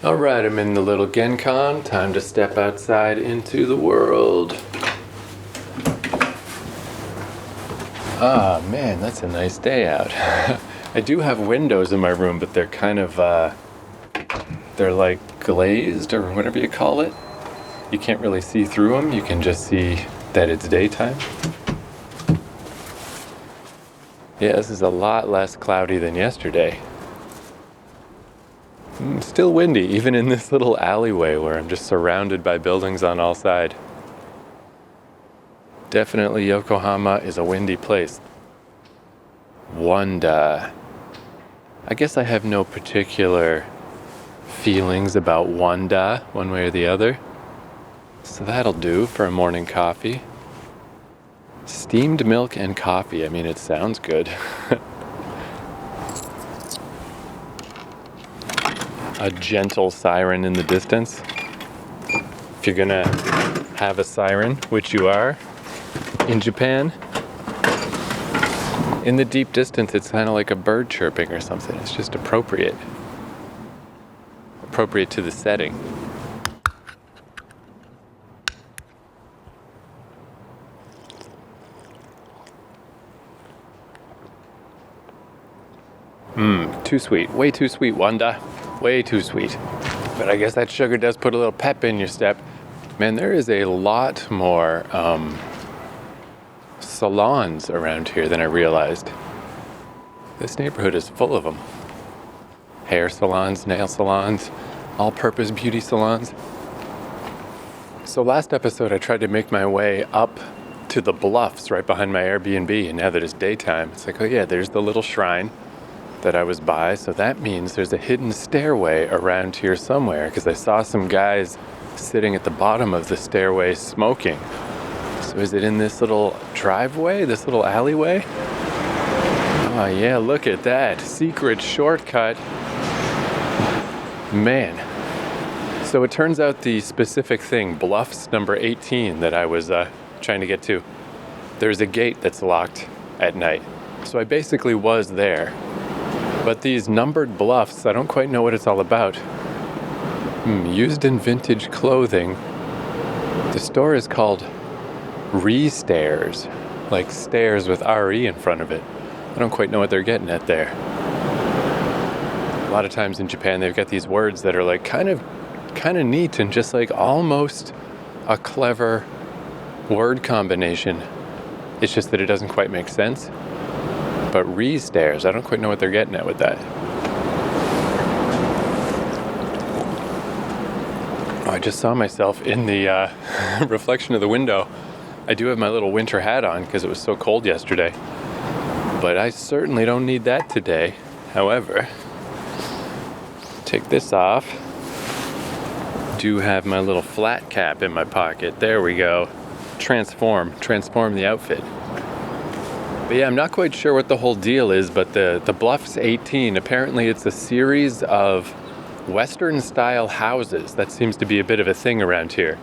Alright, I'm in the little Gencon. Time to step outside into the world. Ah, man, that's a nice day out. I do have windows in my room, but they're kind of, they're like glazed or whatever you call it. You can't really see through them. You can just see that it's daytime. Yeah, this is a lot less cloudy than yesterday. Still windy, even in this little alleyway where I'm just surrounded by buildings on all sides. Definitely Yokohama is a windy place. Wanda. I guess I have no particular feelings about Wanda, one way or the other. So that'll do for a morning coffee. Steamed milk and coffee. I mean, it sounds good. A gentle siren in the distance. If you're gonna have a siren, which you are in Japan, in the deep distance it's kind of like a bird chirping or something. It's just appropriate to the setting. Too sweet. Way too sweet, Wanda. Way too sweet. But I guess that sugar does put a little pep in your step. Man, there is a lot more salons around here than I realized. This neighborhood is full of them. Hair salons, nail salons, all-purpose beauty salons. So last episode I tried to make my way up to the bluffs right behind my Airbnb, and now that it's daytime, it's like, oh yeah, there's the little shrine that I was by, so that means there's a hidden stairway around here somewhere, because I saw some guys sitting at the bottom of the stairway smoking. So is it in this little driveway, this little alleyway? Oh yeah, look at that. Secret shortcut. Man. So it turns out the specific thing, Bluffs number 18, that I was trying to get to, there's a gate that's locked at night. So I basically was there. But these numbered bluffs, I don't quite know what it's all about. Used in vintage clothing. The store is called Re-Stairs, like stairs with R-E in front of it. I don't quite know what they're getting at there. A lot of times in Japan, they've got these words that are like kind of neat and just like almost a clever word combination. It's just that it doesn't quite make sense. But Re-Stairs, I don't quite know what they're getting at with that. Oh, I just saw myself in the reflection of the window. I do have my little winter hat on because it was so cold yesterday. But I certainly don't need that today. However, take this off. Do have my little flat cap in my pocket. There we go. Transform the outfit. But yeah, I'm not quite sure what the whole deal is, but the Bluffs 18, apparently it's a series of Western-style houses. That seems to be a bit of a thing around here.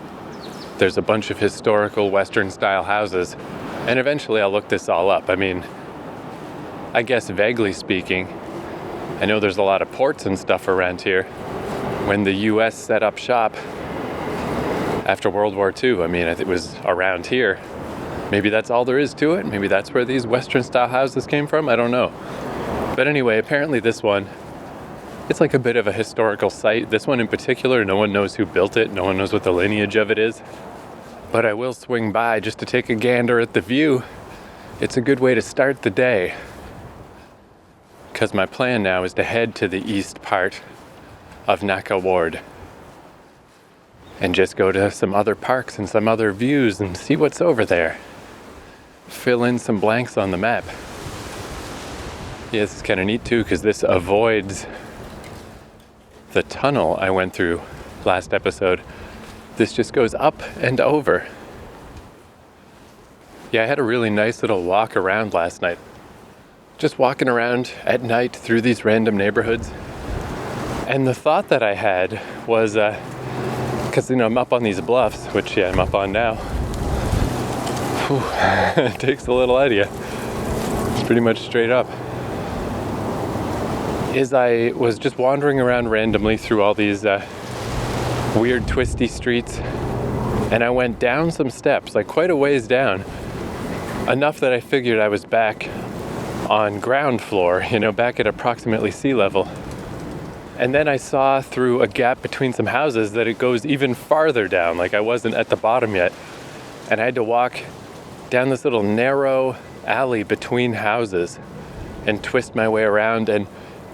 There's a bunch of historical Western-style houses, and eventually I'll look this all up. I mean, I guess vaguely speaking, I know there's a lot of ports and stuff around here. When the U.S. set up shop after World War II, I mean, it was around here. Maybe that's all there is to it. Maybe that's where these Western-style houses came from. I don't know. But anyway, apparently this one, it's like a bit of a historical site. This one in particular, no one knows who built it. No one knows what the lineage of it is. But I will swing by just to take a gander at the view. It's a good way to start the day. Because my plan now is to head to the east part of Naka Ward and just go to some other parks and some other views and see what's over there. Fill in some blanks on the map. Yeah, this is kind of neat too, because this avoids the tunnel I went through last episode. This just goes up and over. Yeah, I had a really nice little walk around last night. Just walking around at night through these random neighborhoods. And the thought that I had was, because, I'm up on these bluffs, which, yeah, I'm up on now. It takes a little out of you. It's pretty much straight up. is I was just wandering around randomly through all these weird twisty streets, and I went down some steps, like quite a ways down, enough that I figured I was back on ground floor, back at approximately sea level. And then I saw through a gap between some houses that it goes even farther down, like I wasn't at the bottom yet. And I had to walk down this little narrow alley between houses and twist my way around. And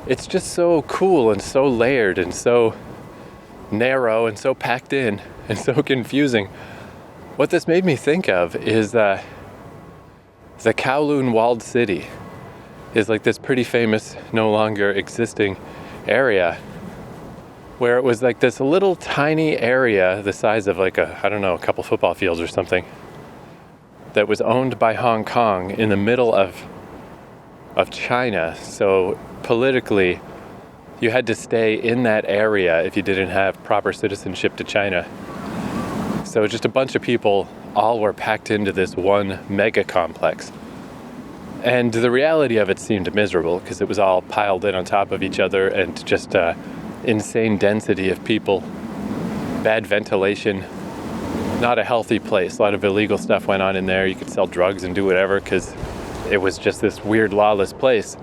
it's just so cool and so layered and so narrow and so packed in and so confusing. What this made me think of is the Kowloon Walled City is like this pretty famous, no longer existing area where it was like this little tiny area the size of like a couple football fields or something that was owned by Hong Kong in the middle of China. So politically, you had to stay in that area if you didn't have proper citizenship to China. So just a bunch of people all were packed into this one mega complex. And the reality of it seemed miserable because it was all piled in on top of each other and just insane density of people, bad ventilation, not a healthy place. A lot of illegal stuff went on in there. You could sell drugs and do whatever because it was just this weird lawless place.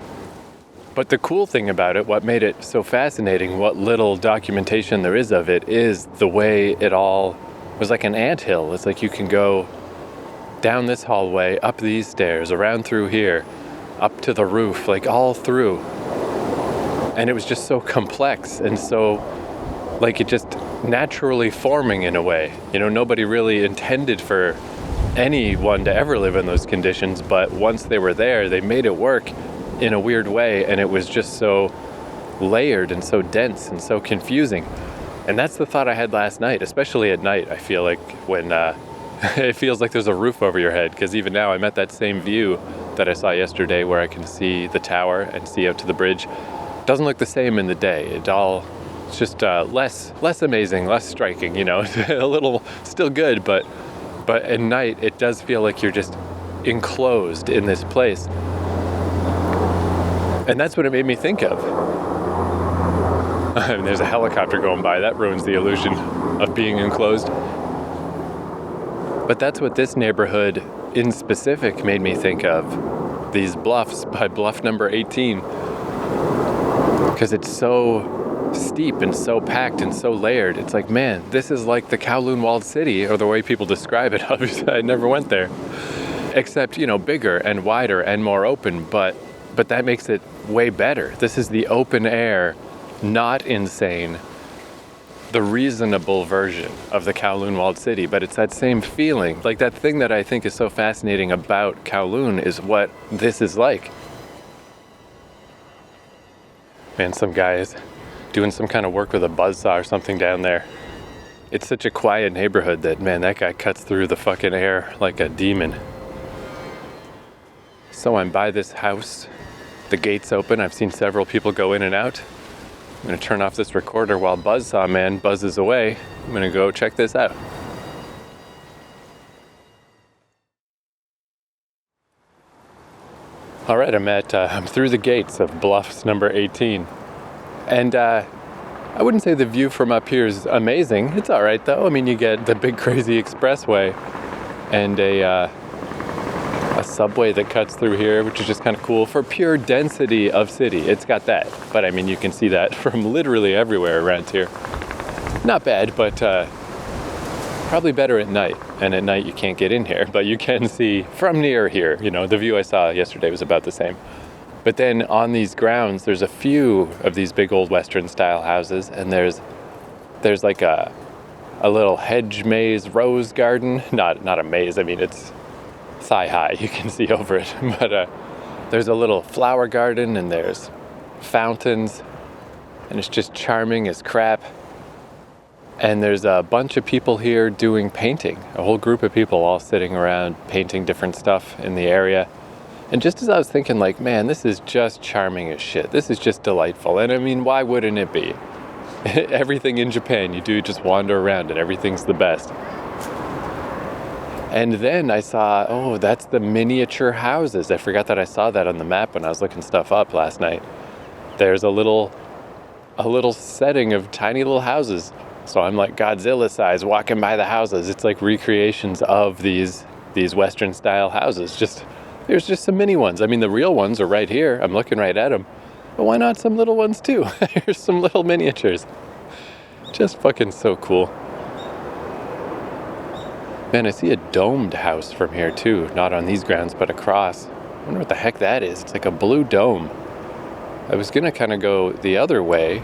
But the cool thing about it, what made it so fascinating, what little documentation there is of it, is the way it all was like an anthill. It's like you can go down this hallway, up these stairs, around through here, up to the roof, like all through. And it was just so complex and so like it just naturally forming in a way. Nobody really intended for anyone to ever live in those conditions, but once they were there, they made it work in a weird way, and it was just so layered and so dense and so confusing. And that's the thought I had last night, especially at night. I feel like when it feels like there's a roof over your head, because even now I'm at that same view that I saw yesterday where I can see the tower and see out to the bridge. It doesn't look the same in the day. It's just less amazing, less striking, a little still good, but at night it does feel like you're just enclosed in this place. And that's what it made me think of. And there's a helicopter going by. That ruins the illusion of being enclosed. But that's what this neighborhood in specific made me think of. These bluffs by bluff number 18. Because it's so steep and so packed and so layered. It's like, man, this is like the Kowloon Walled City, or the way people describe it. Obviously, I never went there. Except, bigger and wider and more open, but that makes it way better. This is the open air, not insane, the reasonable version of the Kowloon Walled City, but it's that same feeling. Like that thing that I think is so fascinating about Kowloon is what this is like. Man, some guy is doing some kind of work with a buzzsaw or something down there. It's such a quiet neighborhood that, man, that guy cuts through the fucking air like a demon. So I'm by this house. The gate's open. I've seen several people go in and out. I'm going to turn off this recorder while Buzzsaw Man buzzes away. I'm going to go check this out. All right, I'm through the gates of bluffs number 18. And I wouldn't say the view from up here is amazing. It's all right, though. I mean, you get the big crazy expressway and a subway that cuts through here, which is just kind of cool for pure density of city. It's got that. But I mean, you can see that from literally everywhere around here. Not bad, but probably better at night. And at night you can't get in here, but you can see from near here. The view I saw yesterday was about the same. But then on these grounds, there's a few of these big old Western style houses, and there's like a little hedge maze rose garden. Not a maze, I mean, it's thigh high, you can see over it. But there's a little flower garden, and there's fountains, and it's just charming as crap. And there's a bunch of people here doing painting, a whole group of people all sitting around painting different stuff in the area. And just as I was thinking, like, man, this is just charming as shit. This is just delightful. And I mean, why wouldn't it be? Everything in Japan, you do just wander around and everything's the best. And then I saw, oh, that's the miniature houses. I forgot that I saw that on the map when I was looking stuff up last night. there's a little setting of tiny little houses. So I'm like Godzilla size walking by the houses. It's like recreations of these Western style houses. There's just some mini ones. I mean, the real ones are right here. I'm looking right at them. But why not some little ones too? Here's some little miniatures. Just fucking so cool. Man, I see a domed house from here too. Not on these grounds, but across. I wonder what the heck that is. It's like a blue dome. I was gonna kind of go the other way,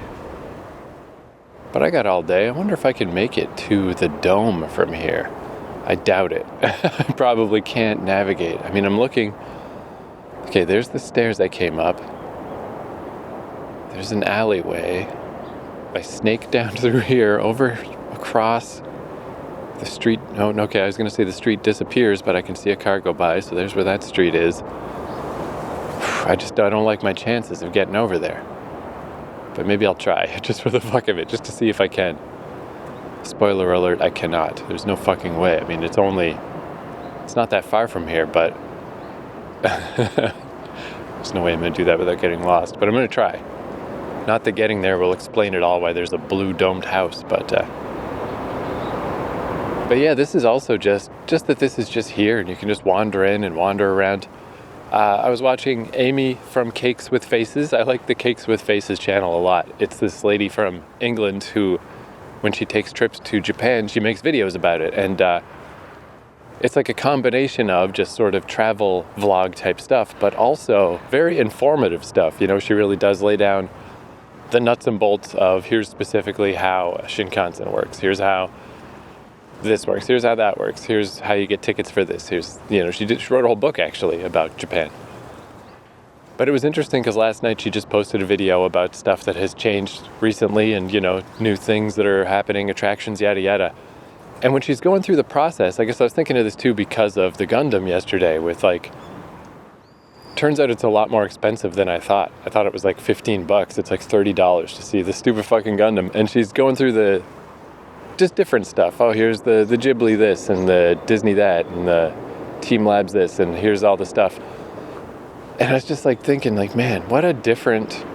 but I got all day. I wonder if I can make it to the dome from here. I doubt it. I probably can't navigate. I mean, I'm looking. Okay, there's the stairs I came up. There's an alleyway. I snake down through here, over, across the street. No, okay, I was going to say the street disappears, but I can see a car go by, so there's where that street is. I don't like my chances of getting over there. But maybe I'll try, just for the fuck of it, just to see if I can. Spoiler alert, I cannot. There's no fucking way. I mean, it's not that far from here, but there's no way I'm going to do that without getting lost. But I'm going to try. Not that getting there will explain it all, why there's a blue domed house, but yeah, this is also just that this is just here, and you can just wander in and wander around. I was watching Amy from Cakes with Faces. I like the Cakes with Faces channel a lot. It's this lady from England who, when she takes trips to Japan, she makes videos about it. And it's like a combination of just sort of travel vlog type stuff, but also very informative stuff. You know, she really does lay down the nuts and bolts of here's specifically how Shinkansen works. Here's how this works. Here's how that works. Here's how you get tickets for this. She wrote a whole book actually about Japan. But it was interesting because last night she just posted a video about stuff that has changed recently and, new things that are happening, attractions, yada, yada. And when she's going through the process, I guess I was thinking of this too because of the Gundam yesterday with turns out it's a lot more expensive than I thought. I thought it was like $15. It's like $30 to see the stupid fucking Gundam. And she's going through just different stuff. Oh, here's the Ghibli this and the Disney that and the Team Labs this and here's all the stuff. And I was just thinking man, what a different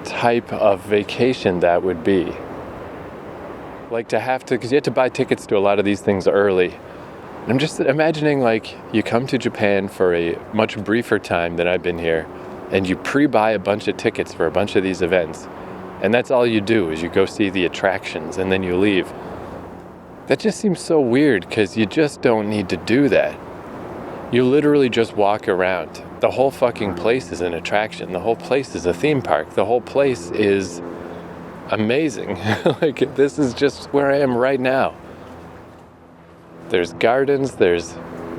type of vacation that would be. Because you have to buy tickets to a lot of these things early. And I'm just imagining you come to Japan for a much briefer time than I've been here and you pre-buy a bunch of tickets for a bunch of these events. And that's all you do is you go see the attractions and then you leave. That just seems so weird because you just don't need to do that. You literally just walk around. The whole fucking place is an attraction. The whole place is a theme park. The whole place is amazing. This is just where I am right now. There's gardens, there's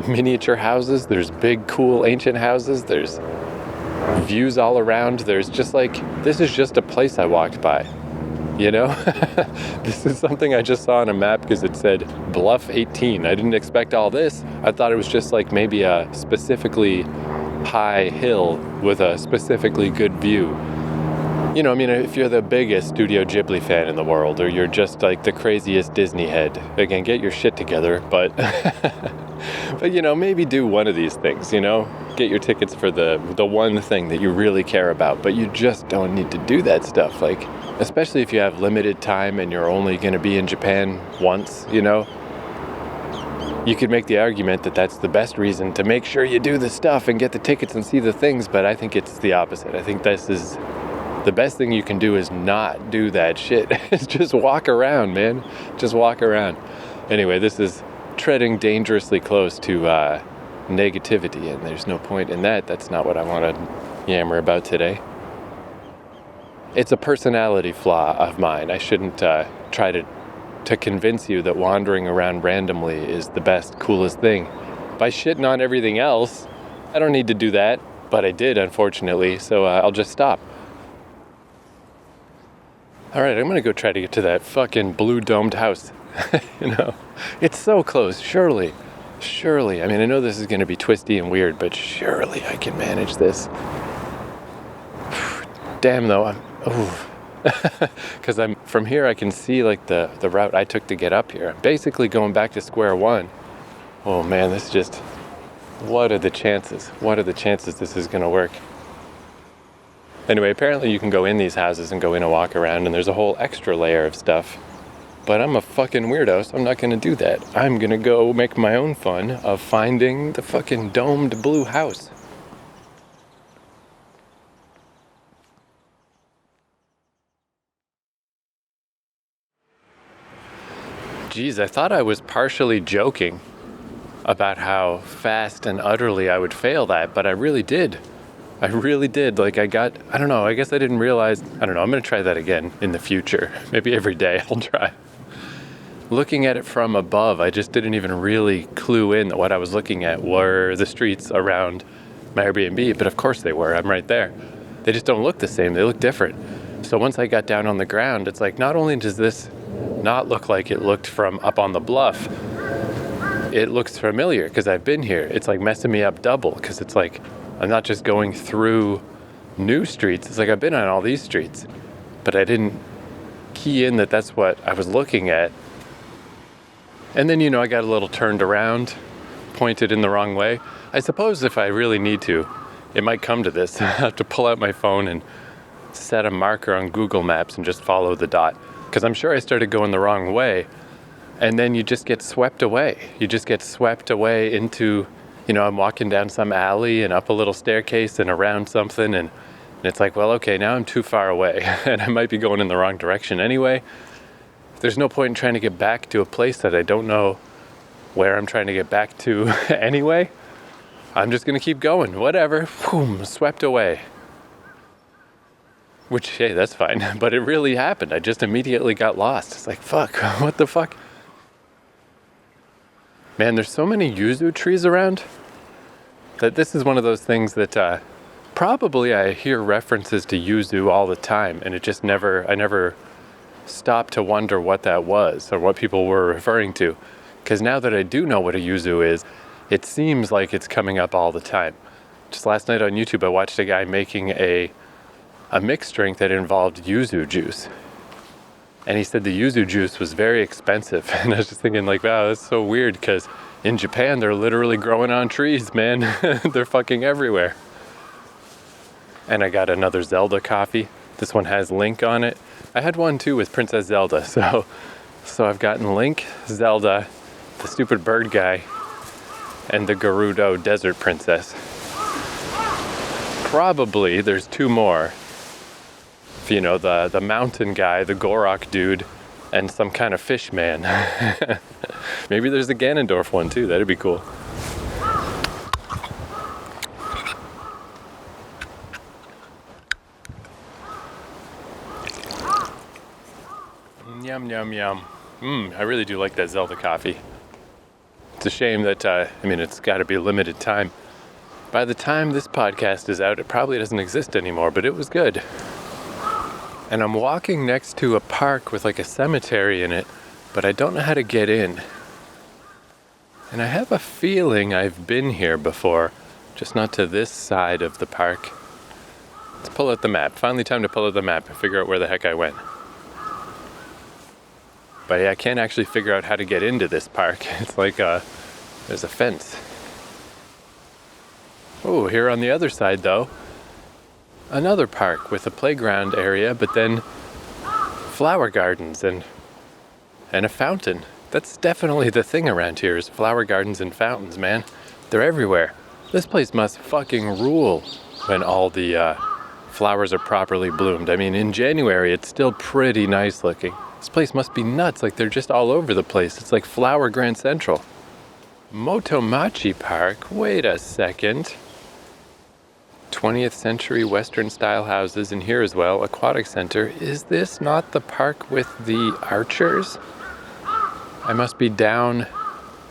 miniature houses, there's big, cool, ancient houses, there's views all around. There's just this is just a place I walked by, This is something I just saw on a map because it said Bluff 18. I didn't expect all this. I thought it was just maybe a specifically high hill with a specifically good view. If you're the biggest Studio Ghibli fan in the world, or you're just the craziest Disney head, again, get your shit together, but maybe do one of these things, get your tickets for the one thing that you really care about, but you just don't need to do that stuff, especially if you have limited time and you're only going to be in Japan once, You could make the argument that that's the best reason to make sure you do the stuff and get the tickets and see the things, but I think it's the opposite. I think this is the best thing you can do is not do that shit. It's just walk around, man. Just walk around. Anyway, this is treading dangerously close to negativity, and there's no point in that. That's not what I want to yammer about today. It's a personality flaw of mine. I shouldn't try to convince you that wandering around randomly is the best, coolest thing. By shitting on everything else, I don't need to do that, but I did, unfortunately, so I'll just stop. All right, I'm going to go try to get to that fucking blue domed house. It's so close, surely. I mean, I know this is going to be twisty and weird, but surely I can manage this. Damn, though, because from here I can see the route I took to get up here. I'm basically going back to square one. Oh man, what are the chances? What are the chances this is going to work? Anyway, apparently you can go in these houses and go in and walk around, and there's a whole extra layer of stuff. But I'm a fucking weirdo, so I'm not gonna do that. I'm gonna go make my own fun of finding the fucking domed blue house. Geez, I thought I was partially joking about how fast and utterly I would fail that, but I really did. I really did. Like I don't know, I guess I didn't realize, I don't know, I'm gonna try that again in the future. Maybe every day I'll try. Looking at it from above, I just didn't even really clue in that what I was looking at were the streets around my Airbnb, but of course they were, I'm right there. They just don't look the same, they look different. So once I got down on the ground, it's like, not only does this not look like it looked from up on the bluff, it looks familiar because I've been here. It's like messing me up double because it's like, I'm not just going through new streets, it's like I've been on all these streets, but I didn't key in that that's what I was looking at. And then, I got a little turned around, pointed in the wrong way. I suppose if I really need to, it might come to this. I have to pull out my phone and set a marker on Google Maps and just follow the dot. Because I'm sure I started going the wrong way. And then you just get swept away. You just get swept away into, I'm walking down some alley and up a little staircase and around something. And it's like, well, okay, now I'm too far away. And I might be going in the wrong direction anyway. There's no point in trying to get back to a place that I don't know where I'm trying to get back to anyway. I'm just going to keep going. Whatever. Boom, swept away. Which, hey, that's fine. But it really happened. I just immediately got lost. It's like, fuck, what the fuck? Man, there's so many yuzu trees around that this is one of those things that probably I hear references to yuzu all the time. And it just I never stopped to wonder what that was or what people were referring to. Because now that I do know what a yuzu is, it seems like it's coming up all the time. Just last night on YouTube, I watched a guy making a mixed drink that involved yuzu juice. And he said the yuzu juice was very expensive. And I was just thinking like, wow, that's so weird because in Japan, they're literally growing on trees, man. They're fucking everywhere. And I got another Zelda coffee. This one has Link on it. I had one too with Princess Zelda. So I've gotten Link, Zelda, the stupid bird guy, and the Gerudo Desert Princess. Probably there's two more. The mountain guy, the Gorok dude, and some kind of fish man. Maybe there's the Ganondorf one too. That'd be cool. Yum, yum, yum. I really do like that Zelda coffee. It's a shame that, it's got to be a limited time. By the time this podcast is out, it probably doesn't exist anymore, but it was good. And I'm walking next to a park with like a cemetery in it, but I don't know how to get in. And I have a feeling I've been here before, just not to this side of the park. Let's pull out the map. Finally time to pull out the map and figure out where the heck I went. But yeah, I can't actually figure out how to get into this park. It's like there's a fence. Oh, here on the other side though, another park with a playground area, but then flower gardens and a fountain. That's definitely the thing around here is flower gardens and fountains, man. They're everywhere. This place must fucking rule when all the flowers are properly bloomed. I mean, in January, it's still pretty nice looking. This place must be nuts, like they're just all over the place. It's like Flower Grand Central. Motomachi Park, wait a second. 20th century Western style houses in here as well. Aquatic center. Is this not the park with the archers? I must be down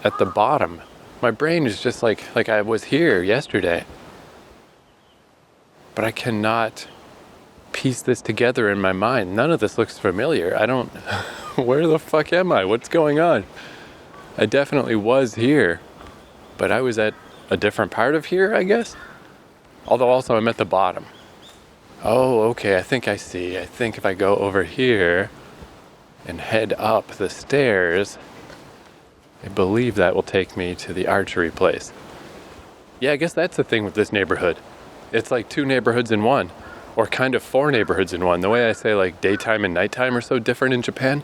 at the bottom. My brain is just like I was here yesterday. But I cannot piece this together in my mind. None of this looks familiar. Where the fuck am I? What's going on? I definitely was here, but I was at a different part of here, I guess. Although also I'm at the bottom. Oh, okay, I think I see. I think if I go over here and head up the stairs, I believe that will take me to the archery place. Yeah, I guess that's the thing with this neighborhood. It's like two neighborhoods in one. or kind of 4 neighborhoods in one. The way I say like daytime and nighttime are so different in Japan,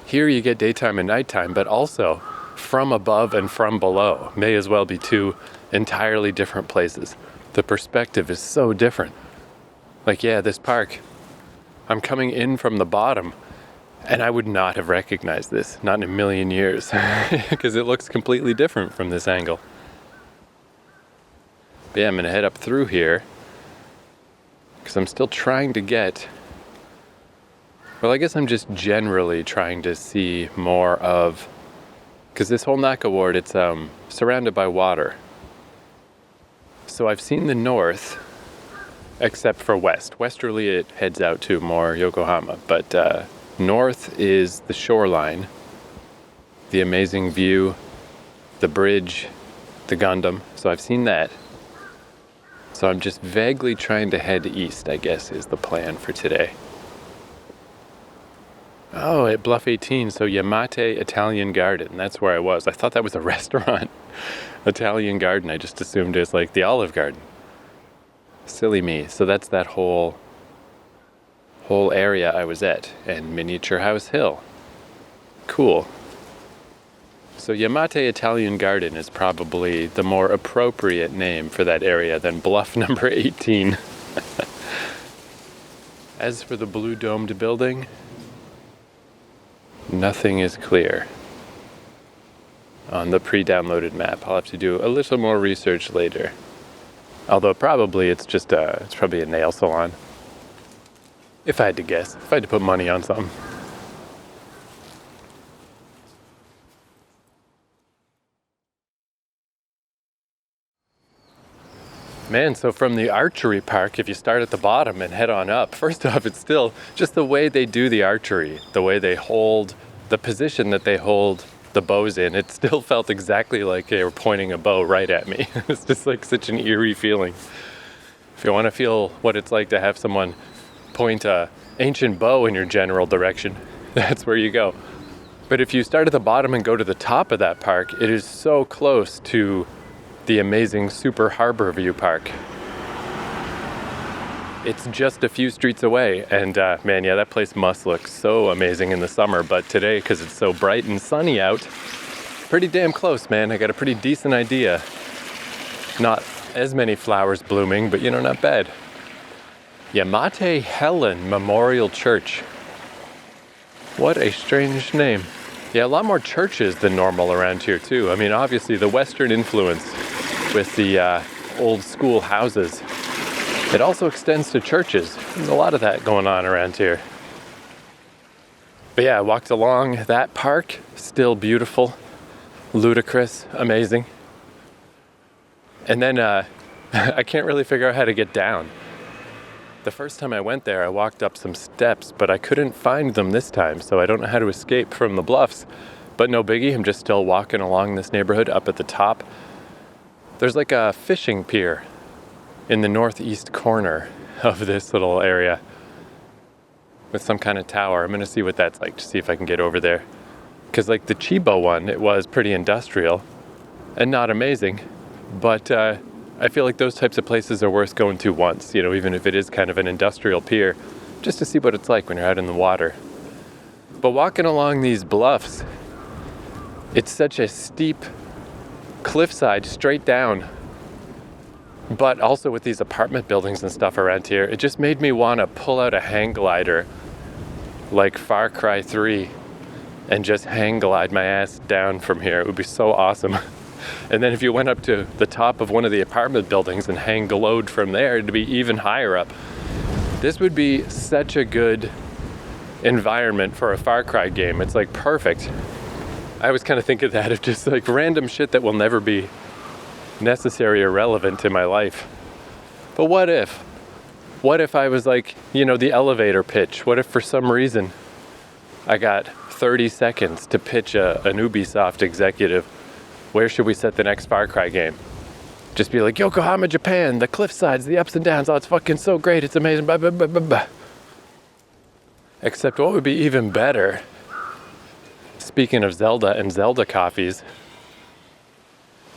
here you get daytime and nighttime, but also from above and from below may as well be 2 entirely different places. The perspective is so different. Like, yeah, this park, I'm coming in from the bottom, and I would not have recognized this, not in a million years, because it looks completely different from this angle. But yeah, I'm gonna head up through here, because I'm still trying to get, well, I guess I'm just generally trying to see more of, because this whole Naka Ward, it's surrounded by water. So I've seen the north, except for west. Westerly it heads out to more Yokohama, but north is the shoreline, the amazing view, the bridge, the Gundam. So I've seen that. So I'm just vaguely trying to head east, I guess, is the plan for today. Oh, at Bluff 18, so Yamate Italian Garden. That's where I was. I thought that was a restaurant. Italian Garden. I just assumed it was like the Olive Garden. Silly me. So that's that whole area I was at. And Miniature House Hill. Cool. So Yamate Italian Garden is probably the more appropriate name for that area than Bluff number 18. As for the blue domed building, nothing is clear on the pre-downloaded map. I'll have to do a little more research later. Although probably it's probably a nail salon. If I had to guess, if I had to put money on something. Man, so from the archery park, if you start at the bottom and head on up, first off, it's still just the way they do the archery, the way they hold, the position that they hold the bows in, it still felt exactly like they were pointing a bow right at me. It's just like such an eerie feeling. If you want to feel what it's like to have someone point a ancient bow in your general direction, that's where you go. But if you start at the bottom and go to the top of that park, it is so close to the amazing Super Harbor View Park. It's just a few streets away, and man, yeah, that place must look so amazing in the summer, but today, because it's so bright and sunny out, pretty damn close, man. I got a pretty decent idea. Not as many flowers blooming, but you know, not bad. Yamate Helen Memorial Church. What a strange name. Yeah, a lot more churches than normal around here too. I mean, obviously the Western influence with the old school houses, it also extends to churches. There's a lot of that going on around here. But yeah, I walked along that park, still beautiful, ludicrous, amazing. And then I can't really figure out how to get down. The first time I went there, I walked up some steps, but I couldn't find them this time, so I don't know how to escape from the bluffs. But no biggie, I'm just still walking along this neighborhood up at the top. There's like a fishing pier in the northeast corner of this little area with some kind of tower. I'm gonna see what that's like to see if I can get over there. Because like the Chiba one, it was pretty industrial and not amazing, but I feel like those types of places are worth going to once, you know, even if it is kind of an industrial pier, just to see what it's like when you're out in the water. But walking along these bluffs, it's such a steep cliffside straight down, but also with these apartment buildings and stuff around here, it just made me want to pull out a hang glider like Far Cry 3 and just hang glide my ass down from here. It would be so awesome. And then if you went up to the top of one of the apartment buildings and hang glowed from there, to be even higher up. This would be such a good environment for a Far Cry game. It's like perfect. I was kind of thinking that of just like random shit that will never be necessary or relevant in my life. But what if? What if I was like, you know, the elevator pitch? What if for some reason I got 30 seconds to pitch an Ubisoft executive? Where should we set the next Far Cry game? Just be like, Yokohama, Japan, the cliff sides, the ups and downs, oh, it's fucking so great, it's amazing, blah, blah, blah, blah, blah. Except what would be even better, speaking of Zelda and Zelda coffees,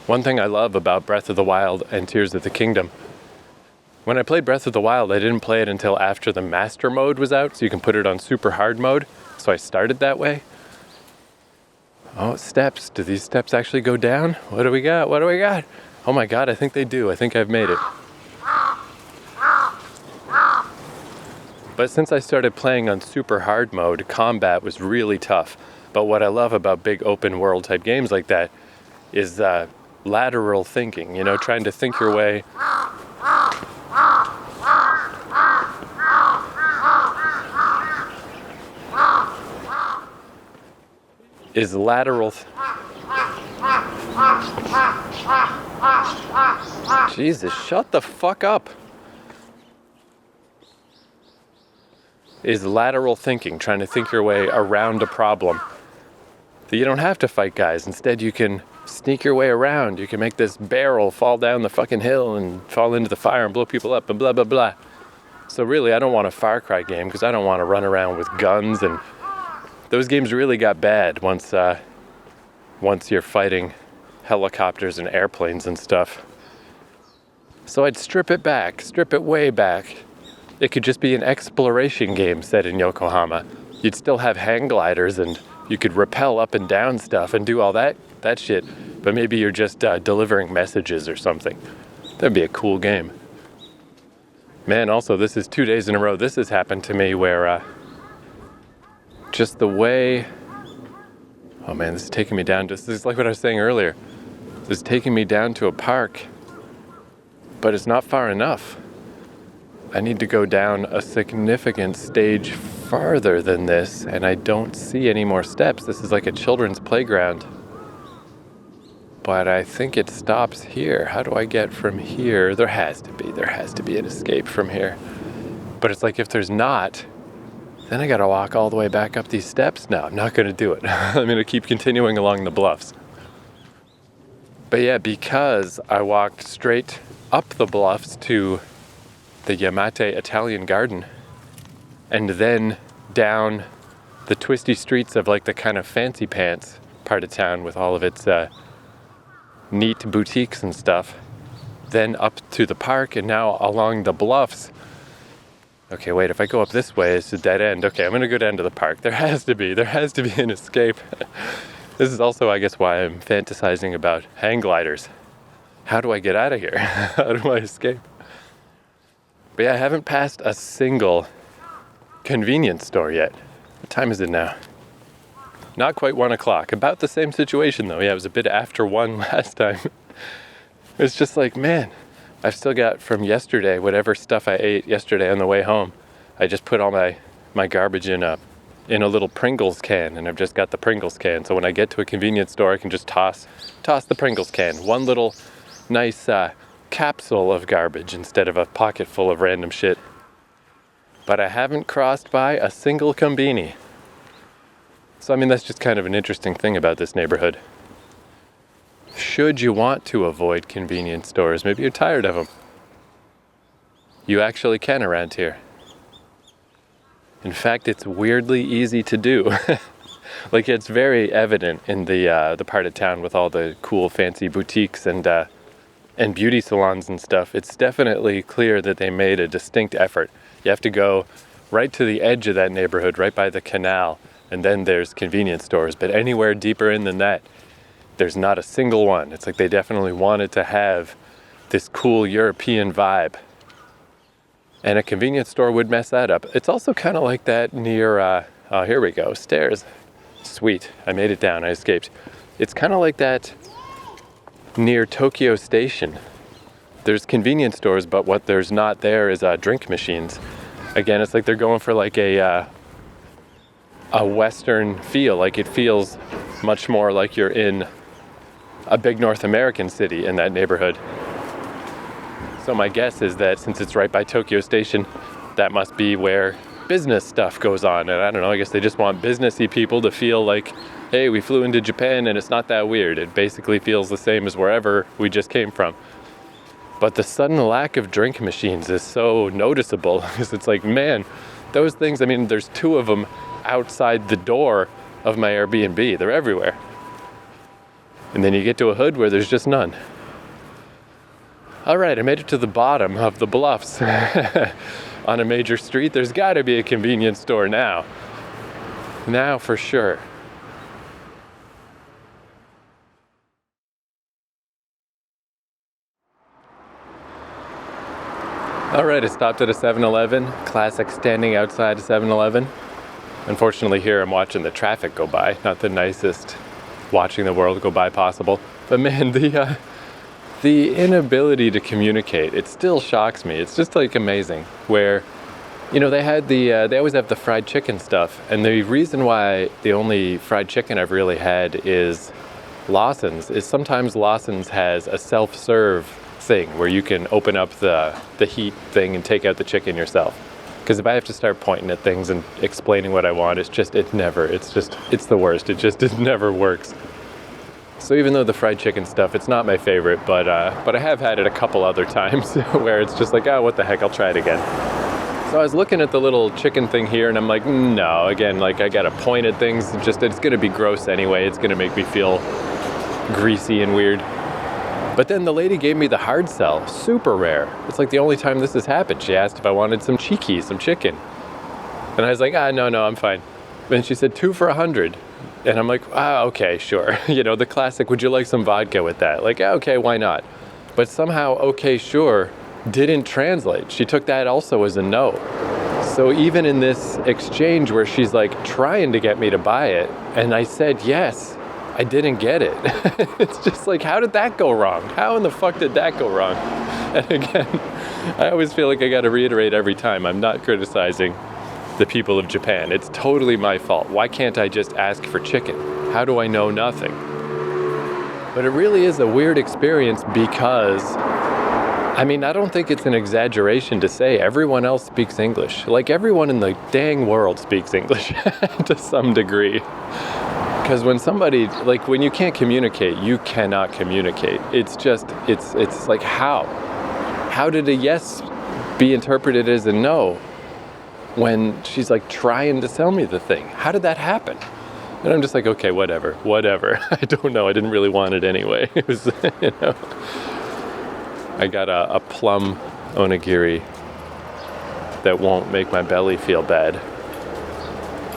one thing I love about Breath of the Wild and Tears of the Kingdom When I played Breath of the Wild, I didn't play it until after the master mode was out, so you can put it on super hard mode. So I started that way. Oh, steps. Do these steps actually go down? What do we got? What do we got? Oh my god, I think they do. I think I've made it. But since I started playing on super hard mode, combat was really tough. But what I love about big open world type games like that is lateral thinking, you know, trying to think your way. Is lateral. Jesus, shut the fuck up. Is lateral thinking, trying to think your way around a problem. That you don't have to fight guys. Instead, you can sneak your way around. You can make this barrel fall down the fucking hill and fall into the fire and blow people up and blah, blah, blah. So really, I don't want a Far Cry game because I don't want to run around with guns, and those games really got bad once you're fighting helicopters and airplanes and stuff. So I'd strip it way back. It could just be an exploration game set in Yokohama. You'd still have hang gliders and you could rappel up and down stuff and do all that shit, but maybe you're just delivering messages or something. That'd be a cool game. Man, also, this is 2 days in a row. This has happened to me where just the way... Oh man, this is taking me down to... This is like what I was saying earlier. This is taking me down to a park, but it's not far enough. I need to go down a significant stage farther than this, and I don't see any more steps. This is like a children's playground. But I think it stops here. How do I get from here? There has to be an escape from here. But it's like if there's not, then I gotta walk all the way back up these steps. No, I'm not gonna do it. I'm gonna keep continuing along the bluffs. But yeah, because I walked straight up the bluffs to the Yamate Italian Garden and then down the twisty streets of like the kind of fancy pants part of town with all of its neat boutiques and stuff, then up to the park and now along the bluffs. Okay, wait, if I go up this way, it's a dead end. Okay, I'm gonna go down to the park. There has to be an escape. This is also, I guess, why I'm fantasizing about hang gliders. How do I get out of here? How do I escape? But yeah, I haven't passed a single convenience store yet. What time is it now? Not quite 1 o'clock. About the same situation though. Yeah, it was a bit after 1 last time. It's just like, man, I've still got from yesterday, whatever stuff I ate yesterday on the way home. I just put all my garbage in a little Pringles can, and I've just got the Pringles can. So when I get to a convenience store, I can just toss the Pringles can. One little nice capsule of garbage instead of a pocket full of random shit. But I haven't crossed by a single combini. So I mean, that's just kind of an interesting thing about this neighborhood. Should you want to avoid convenience stores, maybe you're tired of them, you actually can around here. In fact, it's weirdly easy to do. Like, it's very evident in the part of town with all the cool fancy boutiques and beauty salons and stuff. It's definitely clear that they made a distinct effort. You have to go right to the edge of that neighborhood, right by the canal, and then there's convenience stores. But anywhere deeper in than that, there's not a single one. It's like they definitely wanted to have this cool European vibe. And a convenience store would mess that up. It's also kind of like that near, oh, here we go, stairs. Sweet, I made it down, I escaped. It's kind of like that near Tokyo Station. There's convenience stores, but what there's not there is drink machines. Again, it's like they're going for like a Western feel. Like it feels much more like you're in a big North American city in that neighborhood. So my guess is that since it's right by Tokyo Station, that must be where business stuff goes on. And I don't know, I guess they just want businessy people to feel like, hey, we flew into Japan and it's not that weird. It basically feels the same as wherever we just came from. But the sudden lack of drink machines is so noticeable because it's like, man, those things, I mean, there's 2 of them outside the door of my Airbnb. They're everywhere. And then you get to a hood where there's just none. All right, I made it to the bottom of the bluffs on a major street. There's got to be a convenience store now. Now for sure. All right, I stopped at a 7-Eleven. Classic standing outside a 7-Eleven. Unfortunately here I'm watching the traffic go by. Not the nicest watching the world go by possible. But man, the inability to communicate, it still shocks me. It's just like amazing where, they always have the fried chicken stuff. And the reason why the only fried chicken I've really had is Lawson's is sometimes Lawson's has a self-serve thing where you can open up the heat thing and take out the chicken yourself. Because if I have to start pointing at things and explaining what I want, it's the worst. It never works. So even though the fried chicken stuff, it's not my favorite, but I have had it a couple other times where it's just like, oh, what the heck, I'll try it again. So I was looking at the little chicken thing here and I'm like, no, again, like I gotta point at things. It's gonna be gross anyway. It's gonna make me feel greasy and weird. But then the lady gave me the hard sell, super rare. It's like the only time this has happened. She asked if I wanted some cheeky, some chicken. And I was like, no, I'm fine. And she said 2 for $100. And I'm like, okay, sure. The classic, would you like some vodka with that? Like, okay, why not? But somehow, okay, sure, didn't translate. She took that also as a no. So even in this exchange where she's like trying to get me to buy it, and I said yes, I didn't get it. It's just like, how did that go wrong? How in the fuck did that go wrong? And again, I always feel like I got to reiterate every time, I'm not criticizing the people of Japan. It's totally my fault. Why can't I just ask for chicken? How do I know nothing? But it really is a weird experience because, I don't think it's an exaggeration to say everyone else speaks English. Like everyone in the dang world speaks English to some degree. Because when you can't communicate, you cannot communicate. It's like how? How did a yes be interpreted as a no when she's like trying to sell me the thing? How did that happen? And I'm just like, okay, whatever. I don't know. I didn't really want it anyway. It was, I got a plum onigiri that won't make my belly feel bad.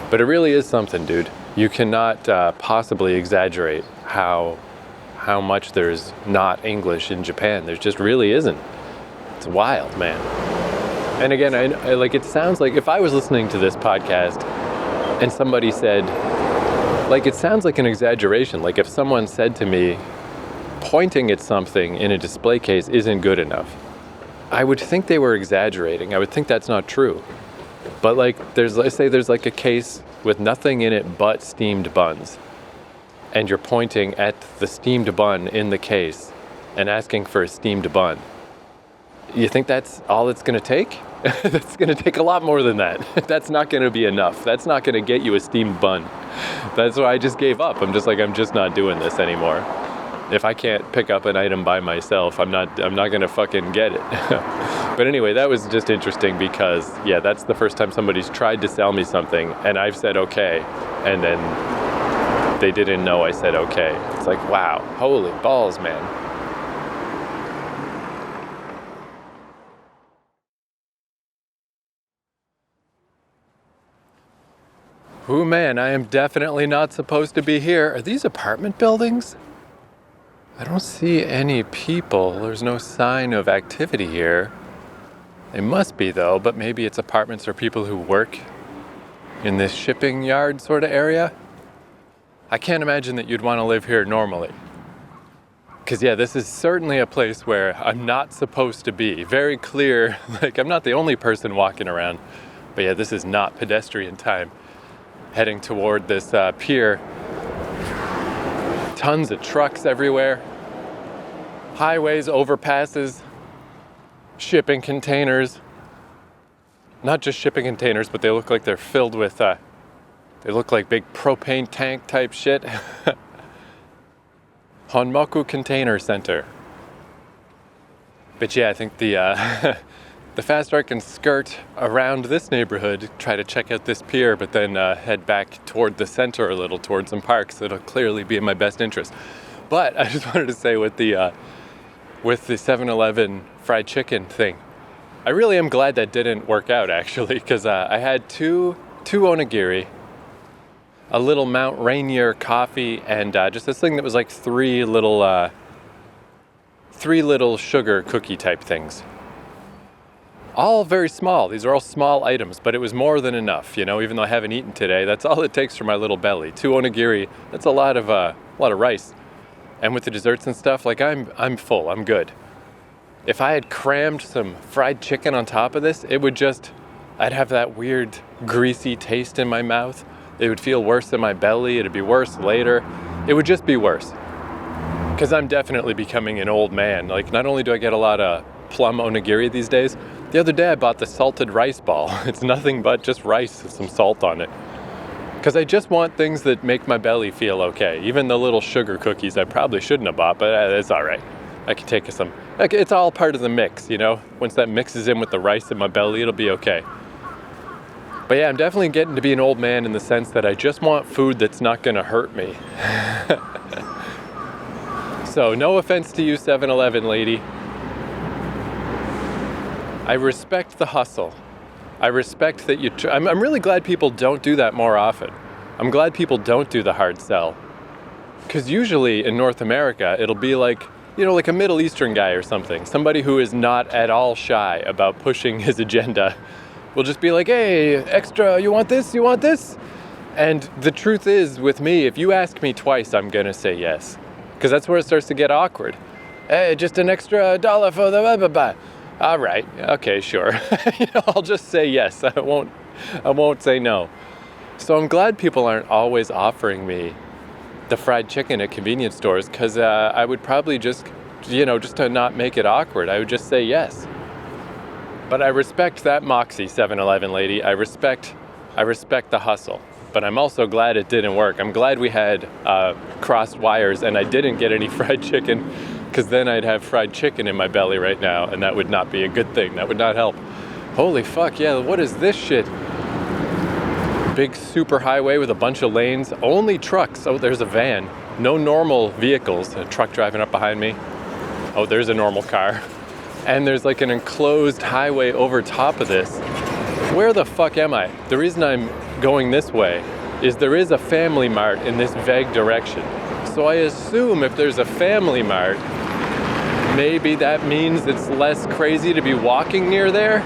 But it really is something, dude. You cannot possibly exaggerate how much there's not English in Japan. There just really isn't. It's wild, man. And again, it sounds like if I was listening to this podcast and somebody said, it sounds like an exaggeration. Like if someone said to me, pointing at something in a display case isn't good enough, I would think they were exaggerating. I would think that's not true. But there's a case with nothing in it but steamed buns, and you're pointing at the steamed bun in the case and asking for a steamed bun. You think that's all it's going to take? That's going to take a lot more than that. That's not going to be enough. That's not going to get you a steamed bun. That's why I just gave up. I'm just not doing this anymore. If I can't pick up an item by myself, I'm not going to fucking get it. But anyway, that was just interesting because, yeah, that's the first time somebody's tried to sell me something and I've said okay, and then they didn't know I said okay. It's like, wow, holy balls, man. Ooh, man, I am definitely not supposed to be here. Are these apartment buildings? I don't see any people. There's no sign of activity here. They must be though, but maybe it's apartments or people who work in this shipping yard sort of area. I can't imagine that you'd want to live here normally. Because yeah, this is certainly a place where I'm not supposed to be. Very clear, I'm not the only person walking around. But yeah, this is not pedestrian time. Heading toward this pier. Tons of trucks everywhere. Highways, overpasses. Shipping containers. Not just shipping containers, but they look like they're filled with, they look like big propane tank type shit. Honmoku Container Center. But yeah, I think the faster I can skirt around this neighborhood, try to check out this pier, but then head back toward the center a little, towards some parks, it'll clearly be in my best interest. But I just wanted to say with the with the 7-Eleven fried chicken thing. I really am glad that didn't work out, actually, because I had two onigiri, a little Mount Rainier coffee, and just this thing that was like three little sugar cookie type things. All very small. These are all small items, but it was more than enough, even though I haven't eaten today. That's all it takes for my little belly. 2 onigiri, that's a lot of rice. And with the desserts and stuff, like I'm full, I'm good. If I had crammed some fried chicken on top of this, I'd have that weird greasy taste in my mouth. It would feel worse in my belly. It'd be worse later. It would just be worse. Because I'm definitely becoming an old man. Like, not only do I get a lot of plum onigiri these days, the other day I bought the salted rice ball. It's nothing but just rice with some salt on it. Because I just want things that make my belly feel okay. Even the little sugar cookies I probably shouldn't have bought, but it's all right. I can take some. It's all part of the mix, Once that mixes in with the rice in my belly, it'll be okay. But yeah, I'm definitely getting to be an old man in the sense that I just want food that's not going to hurt me. So, no offense to you, 7-Eleven lady. I respect the hustle. I respect that I'm really glad people don't do that more often. I'm glad people don't do the hard sell. Because usually in North America, it'll be like, like a Middle Eastern guy or something. Somebody who is not at all shy about pushing his agenda. Will just be like, hey, extra, you want this? You want this? And the truth is, with me, if you ask me twice, I'm going to say yes. Because that's where it starts to get awkward. Hey, just an extra $1 for the blah, blah, blah. All right, okay, sure. I'll just say yes. I won't say no. So I'm glad people aren't always offering me the fried chicken at convenience stores, because I would probably just to not make it awkward, I would just say yes. But I respect that moxie, 7-Eleven lady. I respect the hustle. But I'm also glad it didn't work. I'm glad we had crossed wires and I didn't get any fried chicken, because then I'd have fried chicken in my belly right now, and that would not be a good thing. That would not help. Holy fuck, yeah, what is this shit? Big super highway with a bunch of lanes. Only trucks. Oh, there's a van. No normal vehicles. A truck driving up behind me. Oh, there's a normal car. And there's like an enclosed highway over top of this. Where the fuck am I? The reason I'm going this way is there is a Family Mart in this vague direction. So I assume if there's a Family Mart, maybe that means it's less crazy to be walking near there.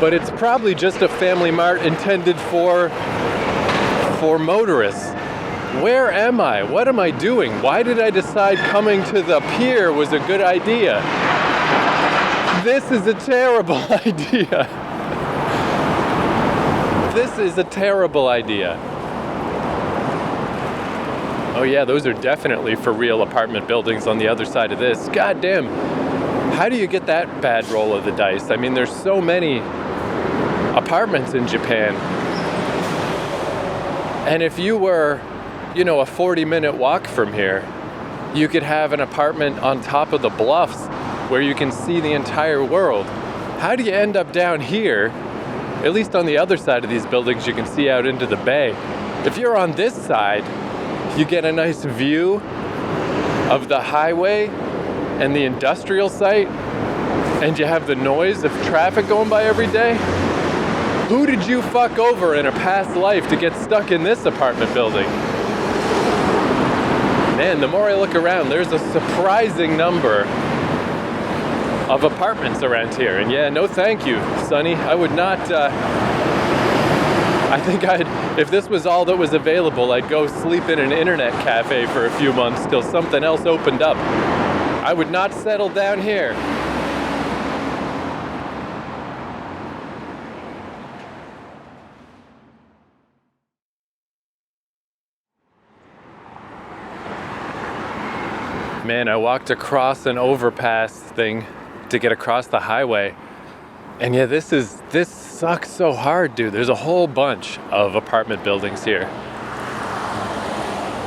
But it's probably just a Family Mart intended for motorists. Where am I? What am I doing? Why did I decide coming to the pier was a good idea? This is a terrible idea. This is a terrible idea. Oh yeah, those are definitely for real apartment buildings on the other side of this. God damn. How do you get that bad roll of the dice? I mean, there's so many apartments in Japan. And if you were, a 40-minute walk from here, you could have an apartment on top of the bluffs where you can see the entire world. How do you end up down here? At least on the other side of these buildings, you can see out into the bay. If you're on this side, you get a nice view of the highway and the industrial site, and you have the noise of traffic going by every day. Who did you fuck over in a past life to get stuck in this apartment building? Man, the more I look around, there's a surprising number of apartments around here. And yeah, no thank you, Sonny. I would not, if this was all that was available, I'd go sleep in an internet cafe for a few months till something else opened up. I would not settle down here. Man, I walked across an overpass thing to get across the highway. And yeah, this sucks so hard, dude. There's a whole bunch of apartment buildings here.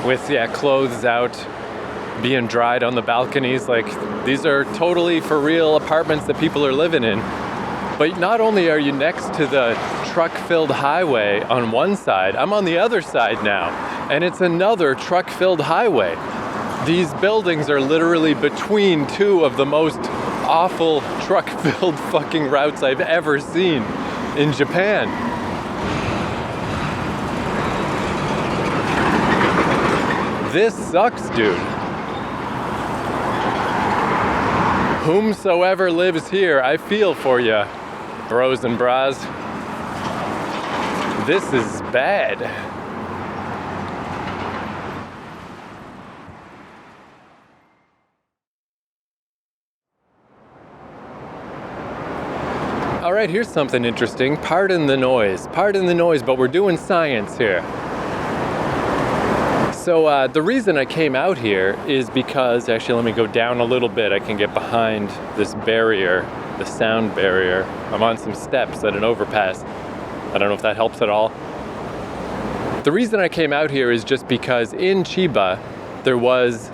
With, clothes out, being dried on the balconies. Like, these are totally for real apartments that people are living in. But not only are you next to the truck-filled highway on one side, I'm on the other side now. And it's another truck-filled highway. These buildings are literally between two of the most awful truck-filled fucking routes I've ever seen in Japan. This sucks, dude. Whomsoever lives here, I feel for ya, bros and bras. This is bad. All right, here's something interesting. Pardon the noise, but we're doing science here. So the reason I came out here is because, actually let me go down a little bit. I can get behind this barrier, the sound barrier. I'm on some steps at an overpass. I don't know if that helps at all. The reason I came out here is just because in Chiba, there was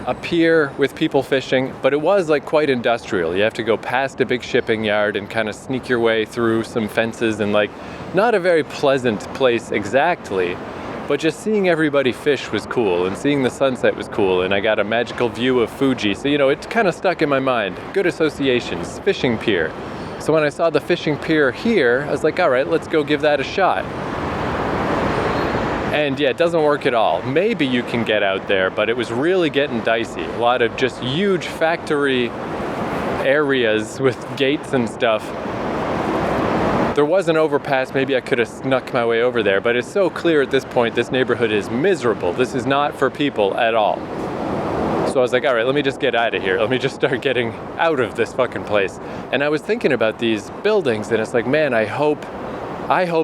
a pier with people fishing, but it was like quite industrial. You have to go past a big shipping yard and kind of sneak your way through some fences and like not a very pleasant place exactly, but just seeing everybody fish was cool and seeing the sunset was cool, and I got a magical view of Fuji. So, you know, it kind of stuck in my mind. Good associations, fishing pier. So when I saw the fishing pier here, I was like, all right, let's go give that a shot. And yeah, it doesn't work at all. Maybe you can get out there, but it was really getting dicey. A lot of just huge factory areas with gates and stuff. There was an overpass, maybe I could have snuck my way over there, but it's so clear at this point, this neighborhood is miserable. This is not for people at all. So I was like, all right, let me just get out of here. Let me just start getting out of this fucking place. And I was thinking about these buildings, and it's like, man, I hope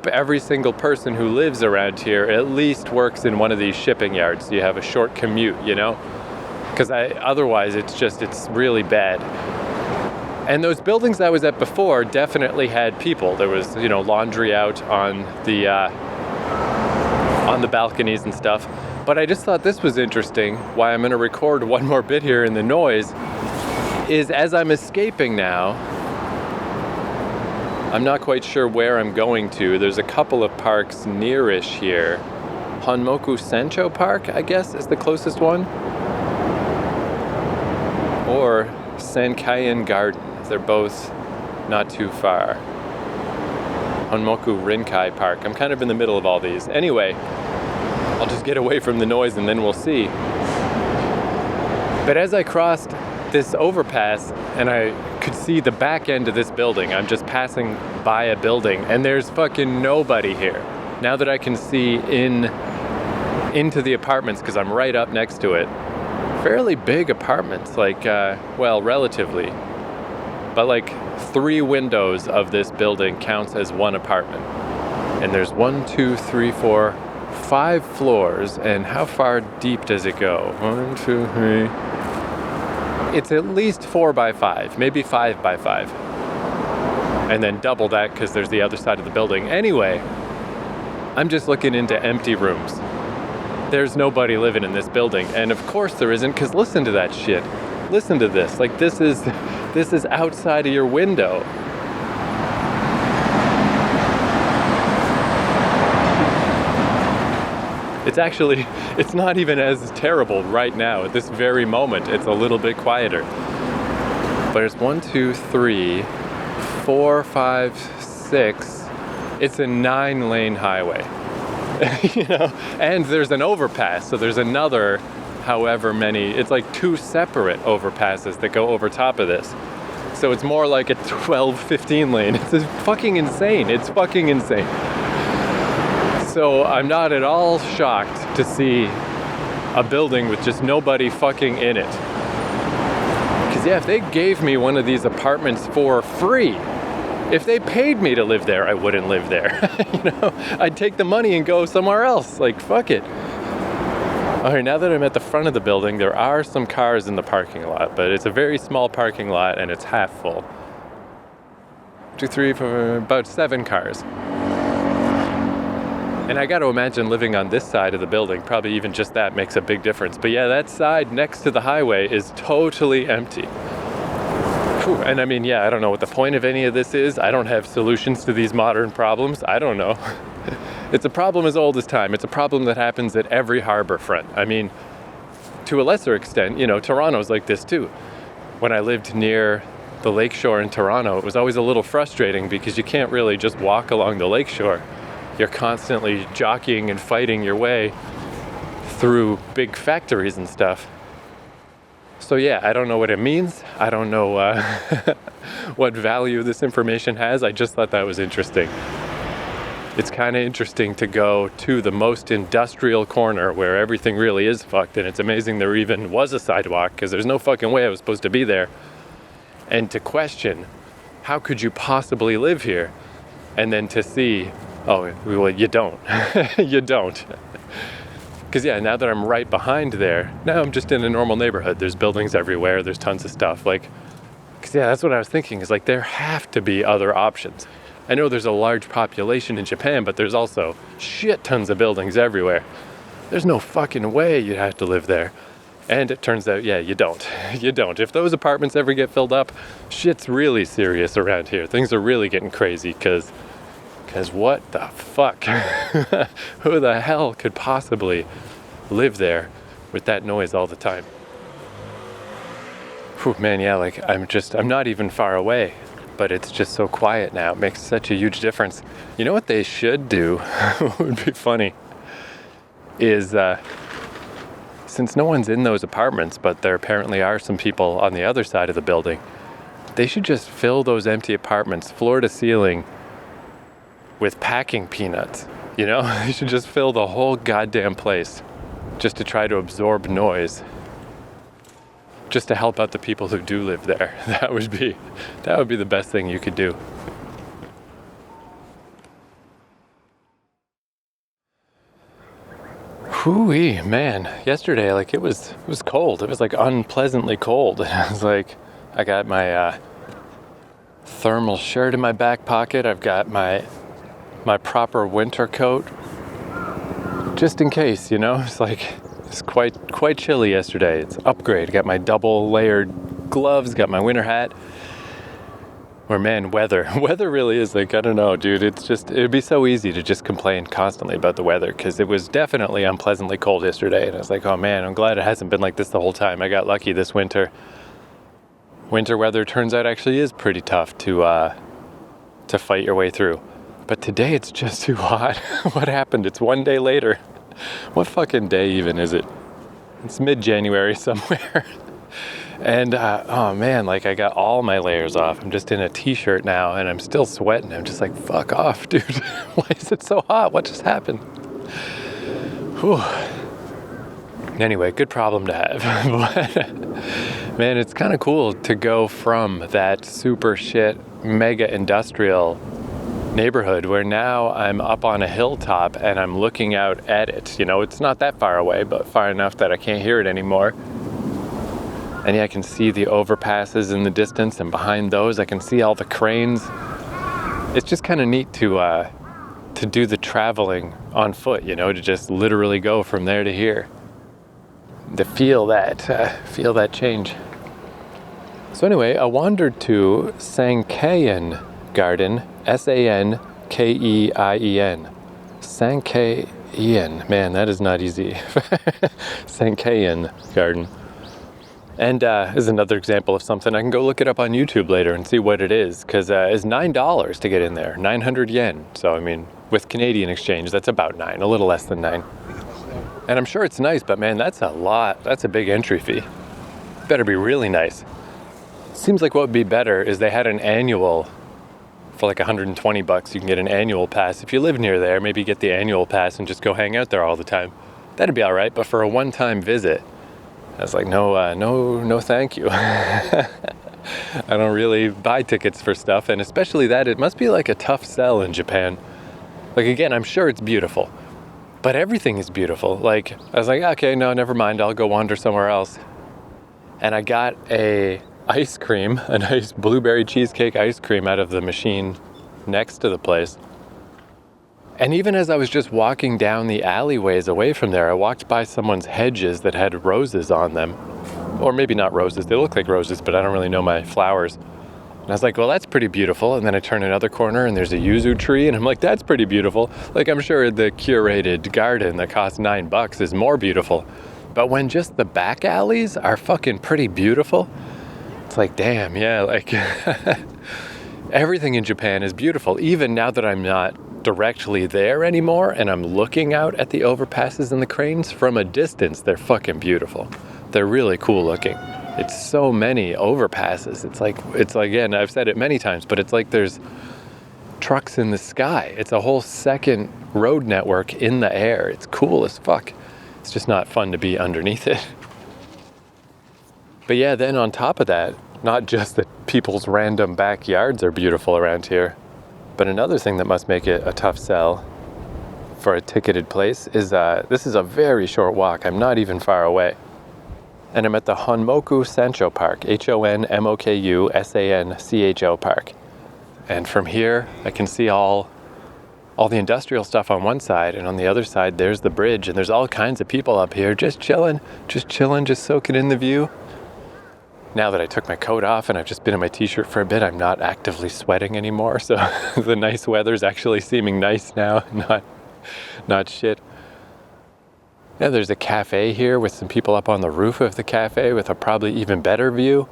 every single person who lives around here at least works in one of these shipping yards so you have a short commute, you know? Because otherwise it's really bad. And those buildings I was at before definitely had people. There was, you know, laundry out on the balconies and stuff. But I just thought this was interesting. Why I'm going to record one more bit here in the noise is as I'm escaping now, I'm not quite sure where I'm going to. There's a couple of parks nearish here. Honmoku Sancho Park, I guess, is the closest one. Or Sankaien Garden. They're both not too far. Honmoku Rinkai Park. I'm kind of in the middle of all these. Anyway, I'll just get away from the noise and then we'll see. But as I crossed this overpass and I could see the back end of this building, I'm just passing by a building and there's fucking nobody here. Now that I can see into the apartments because I'm right up next to it. Fairly big apartments, like, well, relatively. But like 3 windows of this building counts as one apartment. And there's 1, 2, 3, 4, 5 floors. And how far deep does it go? 1, 2, 3. It's at least 4 by 5, maybe 5 by 5. And then double that because there's the other side of the building. Anyway, I'm just looking into empty rooms. There's nobody living in this building. And of course there isn't, because listen to that shit. Listen to this. Like, this is outside of your window. It's not even as terrible right now at this very moment. It's a little bit quieter. But there's 1, 2, 3, 4, 5, 6. It's a 9-lane highway. You know, and there's an overpass, so there's another however many, it's like 2 separate overpasses that go over top of this. So it's more like a 12, 15 lane. It's fucking insane. It's fucking insane. So I'm not at all shocked to see a building with just nobody fucking in it. Because yeah, if they gave me one of these apartments for free, if they paid me to live there, I wouldn't live there. You know, I'd take the money and go somewhere else. Like, fuck it. All right, now that I'm at the front of the building, there are some cars in the parking lot, but it's a very small parking lot and it's half full. 2, 3, 4, about 7 cars. And I got to imagine living on this side of the building, probably even just that makes a big difference. But yeah, that side next to the highway is totally empty. And I mean, yeah, I don't know what the point of any of this is. I don't have solutions to these modern problems. I don't know. It's a problem as old as time. It's a problem that happens at every harbor front. I mean, to a lesser extent, you know, Toronto's like this too. When I lived near the lakeshore in Toronto, it was always a little frustrating because you can't really just walk along the lakeshore. You're constantly jockeying and fighting your way through big factories and stuff. So yeah, I don't know what it means. I don't know what value this information has. I just thought that was interesting. It's kind of interesting to go to the most industrial corner where everything really is fucked, and it's amazing there even was a sidewalk because there's no fucking way I was supposed to be there. And to question, how could you possibly live here? And then to see, oh, well, you don't. You don't. Because yeah, now that I'm right behind there, now I'm just in a normal neighborhood. There's buildings everywhere. There's tons of stuff. Like, because yeah, that's what I was thinking, is like there have to be other options. I know there's a large population in Japan, but there's also shit tons of buildings everywhere. There's no fucking way you'd have to live there. And it turns out, yeah, you don't. You don't. If those apartments ever get filled up, shit's really serious around here. Things are really getting crazy because what the fuck? Who the hell could possibly live there with that noise all the time? Whew, man, yeah, like I'm not even far away, but it's just so quiet now. It makes such a huge difference. You know what they should do? Would be funny is since no one's in those apartments, but there apparently are some people on the other side of the building, they should just fill those empty apartments floor to ceiling with packing peanuts. You know, you should just fill the whole goddamn place just to try to absorb noise, just to help out the people who do live there. That would be the best thing you could do. Whoo-wee, man. Yesterday, like it was cold. It was like unpleasantly cold. And I was like, I got my thermal shirt in my back pocket. I've got my proper winter coat, just in case, you know. It's quite chilly yesterday. It's upgrade. Got my double layered gloves, got my winter hat. Or man, weather really is like, I don't know, dude. It'd be so easy to just complain constantly about the weather, because it was definitely unpleasantly cold yesterday. And I was like, oh man, I'm glad it hasn't been like this the whole time. I got lucky this winter. Winter weather turns out actually is pretty tough to fight your way through. But today it's just too hot. What happened? It's one day later. What fucking day even is it? It's mid-January somewhere. And, oh man, like I got all my layers off. I'm just in a t-shirt now and I'm still sweating. I'm just like, fuck off, dude. Why is it so hot? What just happened? Whew. Anyway, good problem to have. But, man, it's kind of cool to go from that super shit, mega industrial neighborhood where now I'm up on a hilltop and I'm looking out at it. You know, it's not that far away, but far enough that I can't hear it anymore. And yeah, I can see the overpasses in the distance, and behind those I can see all the cranes. It's just kind of neat to do the traveling on foot, you know, to just literally go from there to here. To feel that change. So anyway, I wandered to Sankeien Garden, Sankeien. Sankeien, man, that is not easy. Sankeien Garden. And is another example of something. I can go look it up on YouTube later and see what it is, because it's $9 to get in there, 900 yen. So I mean, with Canadian exchange, that's about 9, a little less than 9. And I'm sure it's nice, but man, that's a lot. That's a big entry fee. Better be really nice. Seems like what would be better is they had an annual for like $120. You can get an annual pass. If you live near there, maybe get the annual pass and just go hang out there all the time. That'd be all right. But for a one-time visit, I was like, no, thank you. I don't really buy tickets for stuff, and especially that, it must be like a tough sell in Japan. Like, again, I'm sure it's beautiful, but everything is beautiful. Like, I was like, okay, no, never mind, I'll go wander somewhere else. And I got a nice blueberry cheesecake ice cream out of the machine next to the place. And even as I was just walking down the alleyways away from there, I walked by someone's hedges that had roses on them. Or maybe not roses, they look like roses, but I don't really know my flowers. And I was like, well, that's pretty beautiful. And then I turn another corner and there's a yuzu tree, and I'm like, that's pretty beautiful. Like, I'm sure the curated garden that costs $9 is more beautiful. But when just the back alleys are fucking pretty beautiful, it's like, damn, yeah, like everything in Japan is beautiful. Even now that I'm not directly there anymore and I'm looking out at the overpasses and the cranes from a distance, they're fucking beautiful. They're really cool looking. It's so many overpasses. It's like, again, I've said it many times, but it's like there's trucks in the sky. It's a whole second road network in the air. It's cool as fuck. It's just not fun to be underneath it. But yeah, then on top of that, not just that people's random backyards are beautiful around here, but another thing that must make it a tough sell for a ticketed place is this is a very short walk. I'm not even far away. And I'm at the Honmoku Sancho Park, Honmoku Sancho Park. And from here, I can see all the industrial stuff on one side, and on the other side, there's the bridge, and there's all kinds of people up here just chilling, just soaking in the view. Now that I took my coat off and I've just been in my t-shirt for a bit, I'm not actively sweating anymore, so the nice weather's actually seeming nice now, not shit. Yeah, there's a cafe here with some people up on the roof of the cafe with a probably even better view.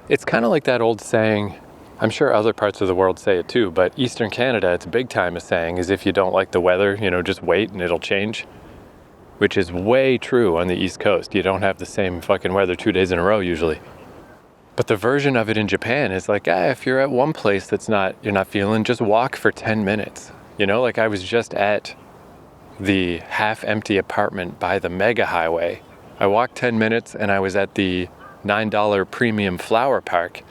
It's kind of like that old saying, I'm sure other parts of the world say it too, but Eastern Canada, it's a big time of saying is if you don't like the weather, just wait and it'll change. Which is way true on the East Coast. You don't have the same fucking weather 2 days in a row usually. But the version of it in Japan is like, if you're at one place you're not feeling, just walk for 10 minutes. Like I was just at the half-empty apartment by the mega highway. I walked 10 minutes and I was at the $9 premium flower park.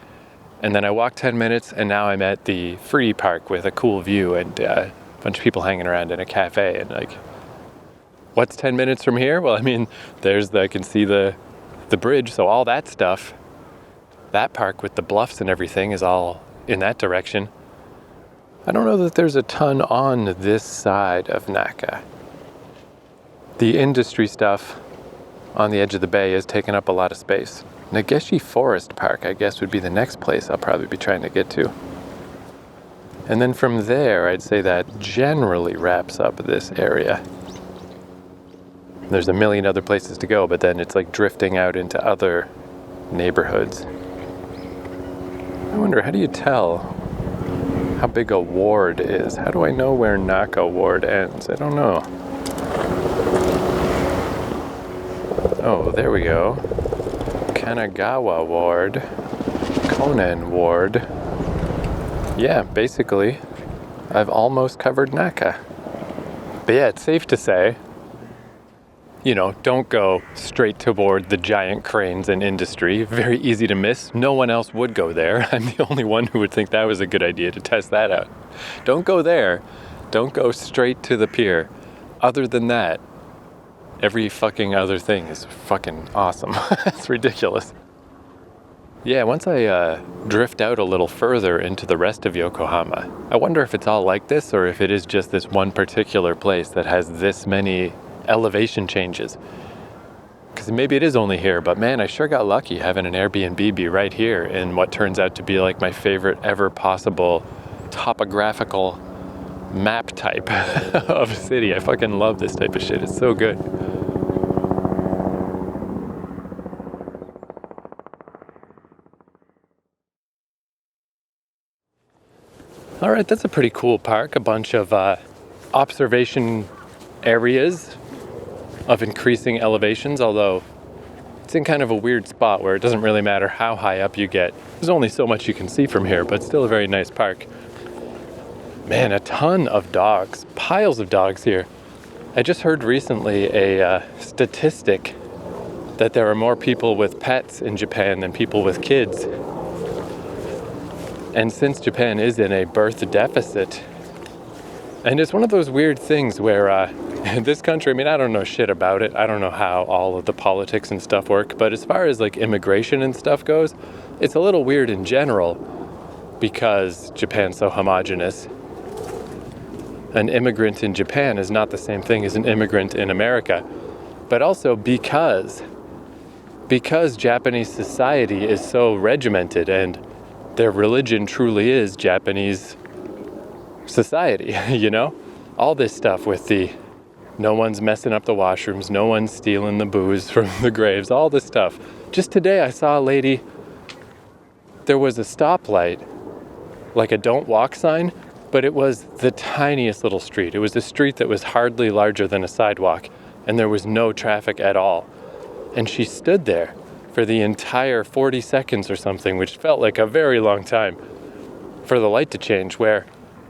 And then I walked 10 minutes and now I'm at the free park with a cool view and a bunch of people hanging around in a cafe. And like, what's 10 minutes from here? Well, I mean, I can see the bridge. So all that stuff, that park with the bluffs and everything is all in that direction. I don't know that there's a ton on this side of Naka. The industry stuff on the edge of the bay has taken up a lot of space. Nageshi Forest Park, I guess, would be the next place I'll probably be trying to get to. And then from there, I'd say that generally wraps up this area. There's a million other places to go, but then it's like drifting out into other neighborhoods. I wonder, how do you tell how big a ward is? How do I know where Naka Ward ends? I don't know. Oh, there we go. Kanagawa Ward. Konen Ward. Yeah, basically, I've almost covered Naka. But yeah, it's safe to say, don't go straight toward the giant cranes and industry. Very easy to miss. No one else would go there. I'm the only one who would think that was a good idea to test that out. Don't go there. Don't go straight to the pier. Other than that, every fucking other thing is fucking awesome. It's ridiculous. Yeah, once I drift out a little further into the rest of Yokohama, I wonder if it's all like this or if it is just this one particular place that has this many elevation changes. Because maybe it is only here, but man, I sure got lucky having an Airbnb be right here in what turns out to be like my favorite ever possible topographical map type of city. I fucking love this type of shit. It's so good. All right, that's a pretty cool park. A bunch of observation areas of increasing elevations, although it's in kind of a weird spot where it doesn't really matter how high up you get. There's only so much you can see from here, but still a very nice park. Man, a ton of dogs, piles of dogs here. I just heard recently a statistic that there are more people with pets in Japan than people with kids. And since Japan is in a birth deficit, and it's one of those weird things where in this country, I mean, I don't know shit about it. I don't know how all of the politics and stuff work, but as far as like immigration and stuff goes, it's a little weird in general because Japan's so homogenous. An immigrant in Japan is not the same thing as an immigrant in America, but also because Japanese society is so regimented and their religion truly is Japanese society, all this stuff with the No one's messing up the washrooms. No one's stealing the booze from the graves. All this stuff. Just today I saw a lady, there was a stoplight, like a don't walk sign, but it was the tiniest little street. It was a street that was hardly larger than a sidewalk, and there was no traffic at all. And she stood there for the entire 40 seconds or something, which felt like a very long time, for the light to change, where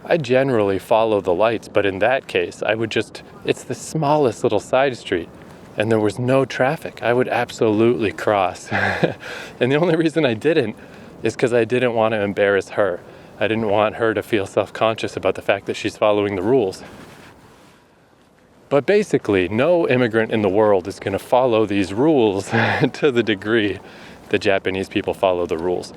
I generally follow the lights, but in that case, it's the smallest little side street, and there was no traffic. I would absolutely cross. And the only reason I didn't is because I didn't want to embarrass her. I didn't want her to feel self-conscious about the fact that she's following the rules. But basically, no immigrant in the world is going to follow these rules to the degree the Japanese people follow the rules.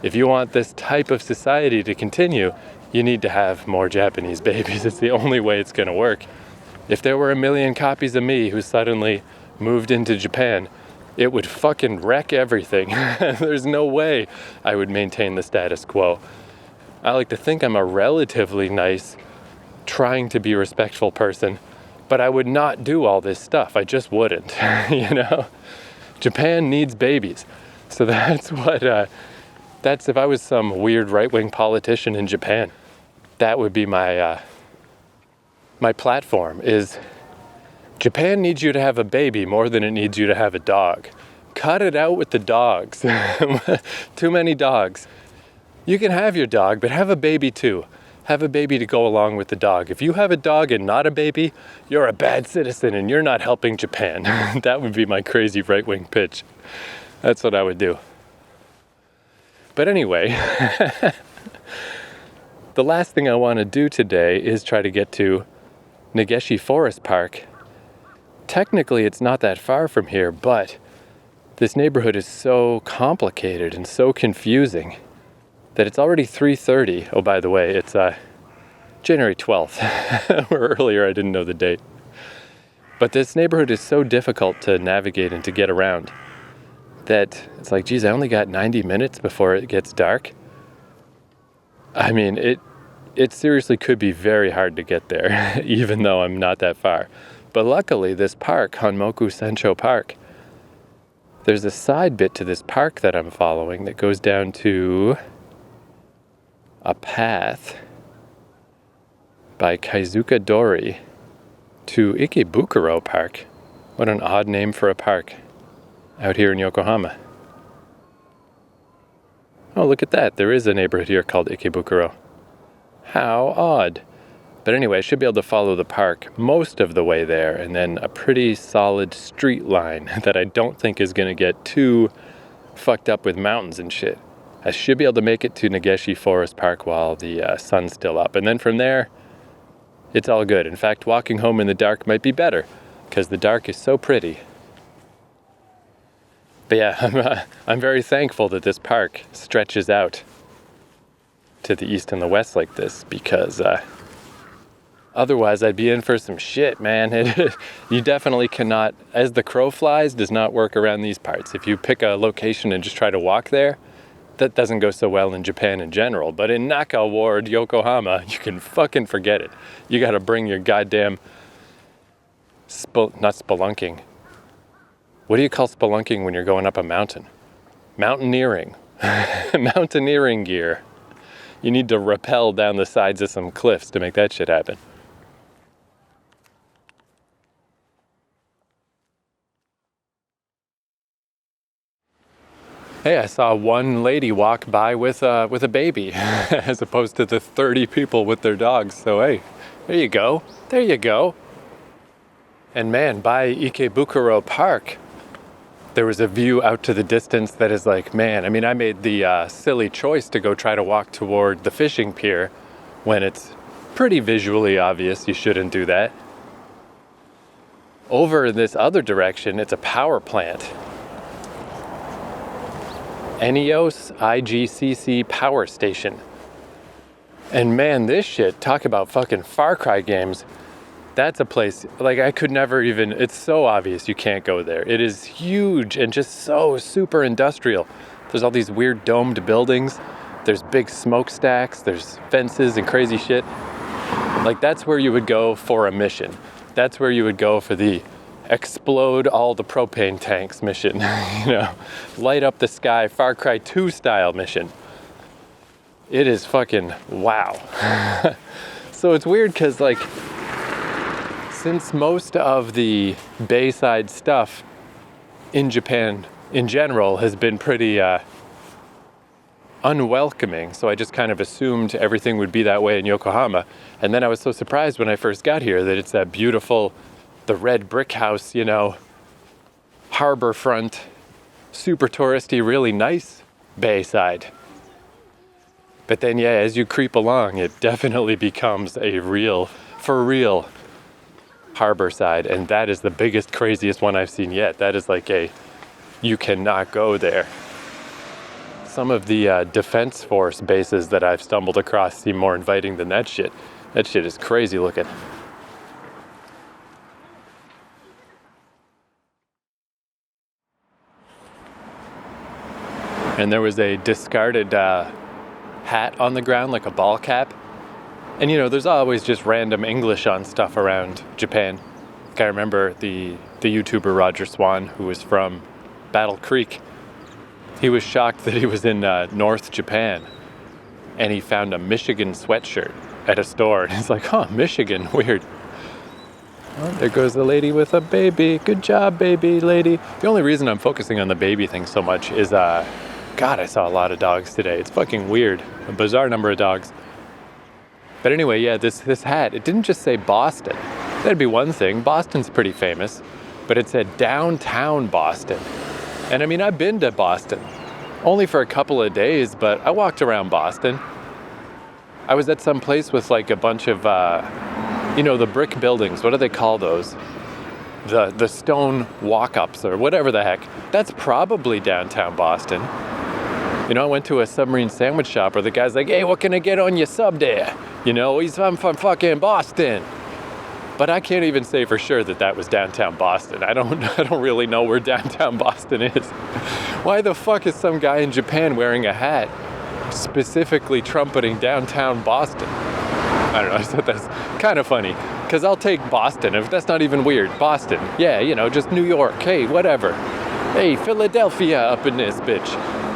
If you want this type of society to continue, you need to have more Japanese babies. It's the only way it's going to work. If there were a million copies of me who suddenly moved into Japan, it would fucking wreck everything. There's no way I would maintain the status quo. I like to think I'm a relatively nice, trying to be respectful person, but I would not do all this stuff. I just wouldn't, you know? Japan needs babies. So that's if I was some weird right-wing politician in Japan, that would be my platform is Japan needs you to have a baby more than it needs you to have a dog. Cut it out with the dogs. Too many dogs. You can have your dog, but have a baby too. Have a baby to go along with the dog. If you have a dog and not a baby, you're a bad citizen and you're not helping Japan. That would be my crazy right-wing pitch. That's what I would do. But anyway, the last thing I want to do today is try to get to Nageshi Forest Park. Technically, it's not that far from here, but this neighborhood is so complicated and so confusing that it's already 3:30. Oh, by the way, it's January 12th. Where earlier I didn't know the date. But this neighborhood is so difficult to navigate and to get around that it's like, geez, I only got 90 minutes before it gets dark. I mean, it seriously could be very hard to get there, even though I'm not that far. But luckily, this park, Honmoku Sencho Park, there's a side bit to this park that I'm following that goes down to a path by Kaizuka Dori to Ikebukuro Park. What an odd name for a park out here in Yokohama. Oh, look at that. There is a neighborhood here called Ikebukuro. How odd. But anyway, I should be able to follow the park most of the way there, and then a pretty solid street line that I don't think is going to get too fucked up with mountains and shit. I should be able to make it to Nageshi Forest Park while the sun's still up. And then from there, it's all good. In fact, walking home in the dark might be better, because the dark is so pretty. But yeah, I'm very thankful that this park stretches out to the east and the west like this, because otherwise I'd be in for some shit, man. You definitely cannot, as the crow flies, does not work around these parts. If you pick a location and just try to walk there, that doesn't go so well in Japan in general. But in Naka Ward, Yokohama, you can fucking forget it. You gotta bring your goddamn, not spelunking. What do you call spelunking when you're going up a mountain? Mountaineering. Mountaineering gear. You need to rappel down the sides of some cliffs to make that shit happen. Hey, I saw one lady walk by with a baby, as opposed to the 30 people with their dogs. So hey, there you go. There you go. And man, by Ikebukuro Park, there was a view out to the distance that is like, man, I mean, I made the silly choice to go try to walk toward the fishing pier when it's pretty visually obvious you shouldn't do that. Over in this other direction, it's a power plant. Enios IGCC Power Station. And man, this shit, talk about fucking Far Cry games. That's a place, like I could never even, it's so obvious you can't go there. It is huge and just so super industrial. There's all these weird domed buildings. There's big smokestacks. There's fences and crazy shit. Like that's where you would go for a mission. That's where you would go for the explode all the propane tanks mission, light up the sky, Far Cry 2 style mission. It is fucking wow. So it's weird because, like, since most of the Bayside stuff in Japan in general has been pretty unwelcoming, so I just kind of assumed everything would be that way in Yokohama. And then I was so surprised when I first got here that it's that beautiful, the red brick house, harbor front, super touristy, really nice Bayside. But then, yeah, as you creep along, it definitely becomes a real, for real harbor side. And that is the biggest, craziest one I've seen yet. That is like you cannot go there. Some of the Defense Force bases that I've stumbled across seem more inviting than that shit. That shit is crazy looking. And there was a discarded hat on the ground, like a ball cap. And there's always just random English on stuff around Japan. Like I remember the YouTuber Roger Swan, who was from Battle Creek. He was shocked that he was in North Japan and he found a Michigan sweatshirt at a store. And he's like, Michigan, weird. Oh, there goes the lady with a baby. Good job, baby lady. The only reason I'm focusing on the baby thing so much is, God, I saw a lot of dogs today. It's fucking weird. A bizarre number of dogs. But anyway, yeah, this hat, it didn't just say Boston. That'd be one thing. Boston's pretty famous. But it said downtown Boston. And I mean, I've been to Boston. Only for a couple of days, but I walked around Boston. I was at some place with like a bunch of, the brick buildings. What do they call those? The stone walk-ups or whatever the heck. That's probably downtown Boston. I went to a submarine sandwich shop where the guy's like, hey, what can I get on your sub there? I'm from fucking Boston. But I can't even say for sure that was downtown Boston. I don't really know where downtown Boston is. Why the fuck is some guy in Japan wearing a hat specifically trumpeting downtown Boston? I don't know, I thought that's kind of funny. Because I'll take Boston, if that's not even weird. Boston, yeah, just New York, hey, whatever. Hey, Philadelphia up in this bitch.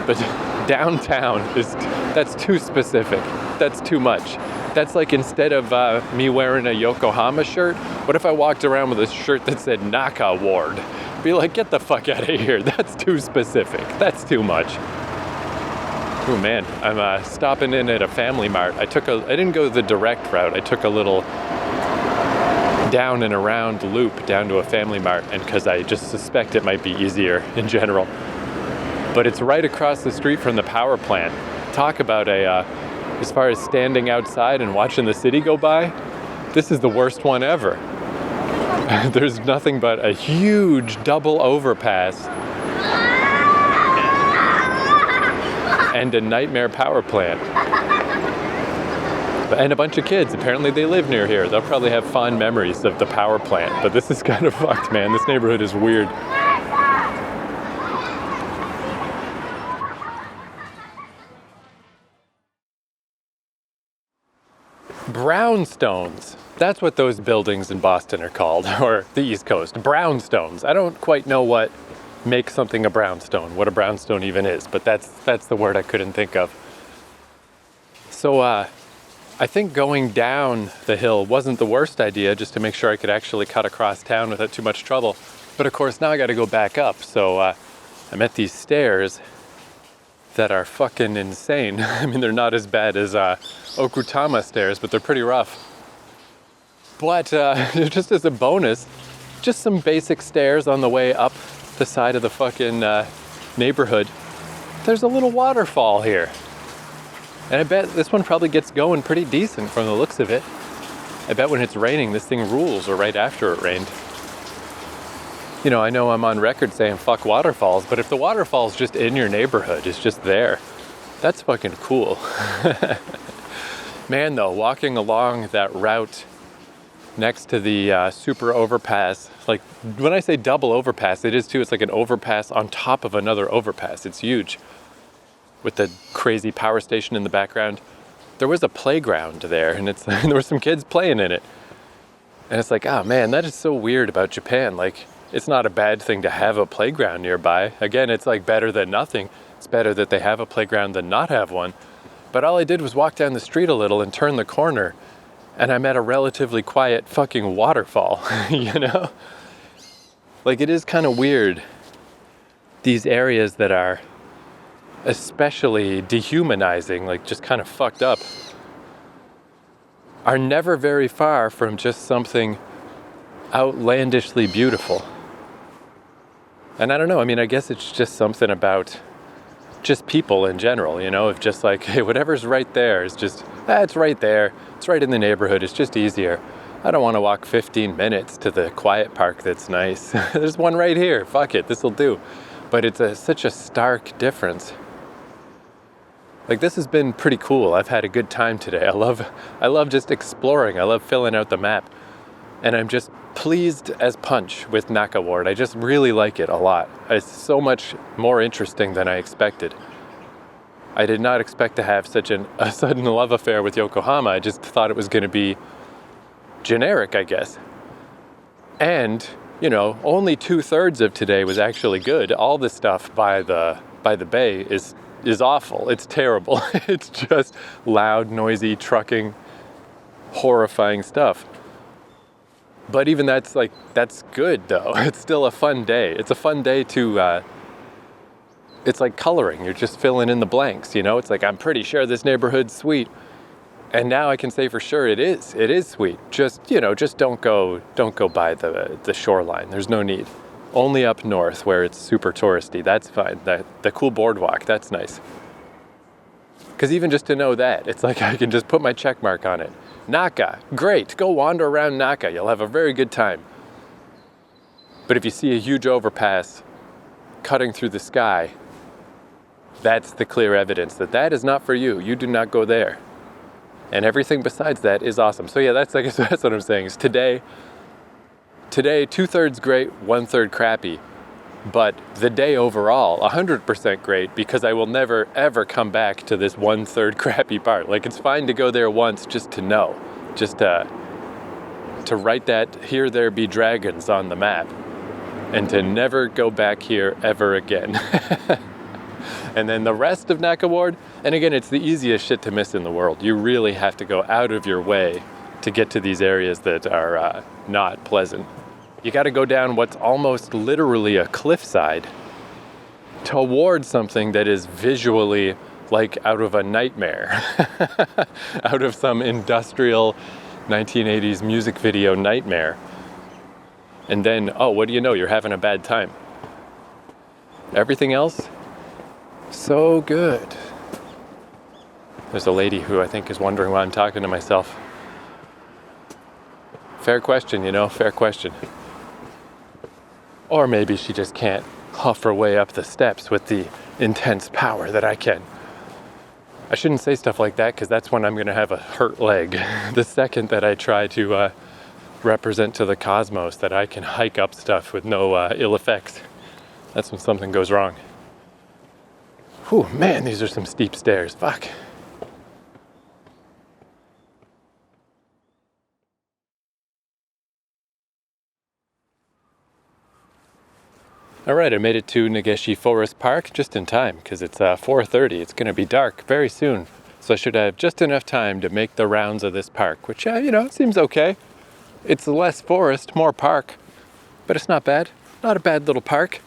But downtown, that's too specific. That's too much. That's like instead of me wearing a Yokohama shirt, what if I walked around with a shirt that said Naka Ward? Be like, get the fuck out of here. That's too specific. That's too much. Oh man, I'm stopping in at a Family Mart. I didn't go the direct route. I took a little down and around loop down to a Family Mart, and because I just suspect it might be easier in general. But it's right across the street from the power plant. Talk about as far as standing outside and watching the city go by, this is the worst one ever. There's nothing but a huge double overpass and a nightmare power plant. And a bunch of kids. Apparently they live near here. They'll probably have fond memories of the power plant. But this is kind of fucked, man. This neighborhood is weird. Brownstones. That's what those buildings in Boston are called, or the East Coast. Brownstones. I don't quite know what makes something a brownstone, what a brownstone even is, but that's the word I couldn't think of. So I think going down the hill wasn't the worst idea, just to make sure I could actually cut across town without too much trouble. But of course now I got to go back up, so I'm at these stairs that are fucking insane. I mean, they're not as bad as Okutama stairs, but they're pretty rough. But just as a bonus, just some basic stairs on the way up the side of the fucking neighborhood. There's a little waterfall here. And I bet this one probably gets going pretty decent from the looks of it. I bet when it's raining, this thing rules, or right after it rained. I know I'm on record saying fuck waterfalls, but if the waterfall's just in your neighborhood, it's just there, that's fucking cool. Man, though, walking along that route next to the super overpass, like when I say double overpass, it is too. It's like an overpass on top of another overpass. It's huge. With the crazy power station in the background. There was a playground there, and there were some kids playing in it. And it's like, oh man, that is so weird about Japan. Like, it's not a bad thing to have a playground nearby. Again, it's like better than nothing. It's better that they have a playground than not have one. But all I did was walk down the street a little and turn the corner, and I'm at a relatively quiet fucking waterfall, you know? Like, it is kind of weird, these areas that are especially dehumanizing, like just kind of fucked up, are never very far from just something outlandishly beautiful. And I don't know, I mean, I guess it's just something about just people in general, you know, of just like, hey, whatever's right there is just, it's right there. It's right in the neighborhood. It's just easier. I don't want to walk 15 minutes to the quiet park that's nice. There's one right here. Fuck it, this'll do. But it's such a stark difference. Like, this has been pretty cool. I've had a good time today. I love just exploring. I love filling out the map. And I'm just pleased as punch with Naka Ward. I just really like it a lot. It's so much more interesting than I expected. I did not expect to have such a sudden love affair with Yokohama. I just thought it was going to be generic, I guess. And, you know, only 2/3 of today was actually good. All the stuff by the bay is awful. It's terrible. It's just loud, noisy, trucking, horrifying stuff. But even that's good though. It's still a fun day. It's a fun day to, it's like coloring. You're just filling in the blanks, you know? It's like, I'm pretty sure this neighborhood's sweet. And now I can say for sure it is sweet. Just, you know, just don't go by the shoreline. There's no need. Only up north where it's super touristy. That's fine. The cool boardwalk, that's nice. Because even just to know that, it's like I can just put my check mark on it. Naka, great. Go wander around Naka. You'll have a very good time. But if you see a huge overpass cutting through the sky, that's the clear evidence that is not for you. You do not go there. And everything besides that is awesome. So yeah, that's what I'm saying. Is today 2/3 great, 1/3 crappy. But the day overall, 100% great, because I will never ever come back to this 1/3 crappy part. Like, it's fine to go there once just to know, just to write that "Here There Be Dragons" on the map, and to never go back here ever again. And then the rest of Naka Ward, and again, it's the easiest shit to miss in the world. You really have to go out of your way to get to these areas that are not pleasant. You got to go down what's almost literally a cliffside toward something that is visually like out of a nightmare, out of some industrial 1980s music video nightmare. And then, oh, what do you know? You're having a bad time. Everything else, so good. There's a lady who I think is wondering why I'm talking to myself. Fair question, you know, fair question. Or maybe she just can't huff her way up the steps with the intense power that I can. I shouldn't say stuff like that, because that's when I'm going to have a hurt leg. The second that I try to represent to the cosmos that I can hike up stuff with no ill effects, that's when something goes wrong. Whew, man, these are some steep stairs. Fuck. All right, I made it to Nageshi Forest Park just in time, because it's 4:30. It's going to be dark very soon, so I should have just enough time to make the rounds of this park, which, you know, seems okay. It's less forest, more park, but it's not bad. Not a bad little park.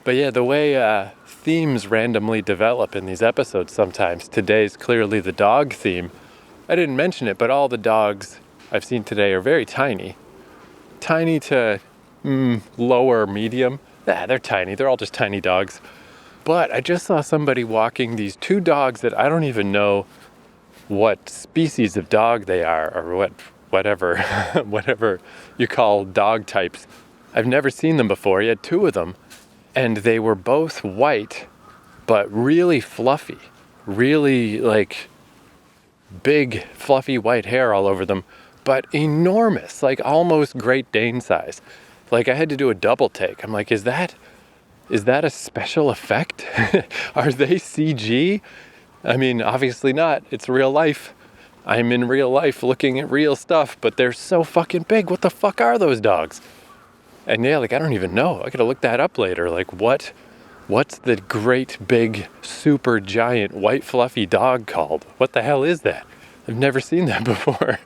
But yeah, the way themes randomly develop in these episodes sometimes. Today's clearly the dog theme. I didn't mention it, but all the dogs I've seen today are very tiny. Tiny to lower medium. They're tiny. They're all just tiny dogs. But I just saw somebody walking these two dogs that I don't even know what species of dog they are, or whatever whatever you call dog types. I've never seen them before. He had two of them, and they were both white, but really fluffy, really like big fluffy white hair all over them, but enormous, like almost Great Dane size. Like, I had to do a double take. I'm like, is that a special effect? Are they CG? I mean, obviously not. It's real life. I'm in real life looking at real stuff, but they're so fucking big. What the fuck are those dogs? And yeah, like, I don't even know. I gotta look that up later. Like, what's the great big super giant white fluffy dog called? What the hell is that? I've never seen that before.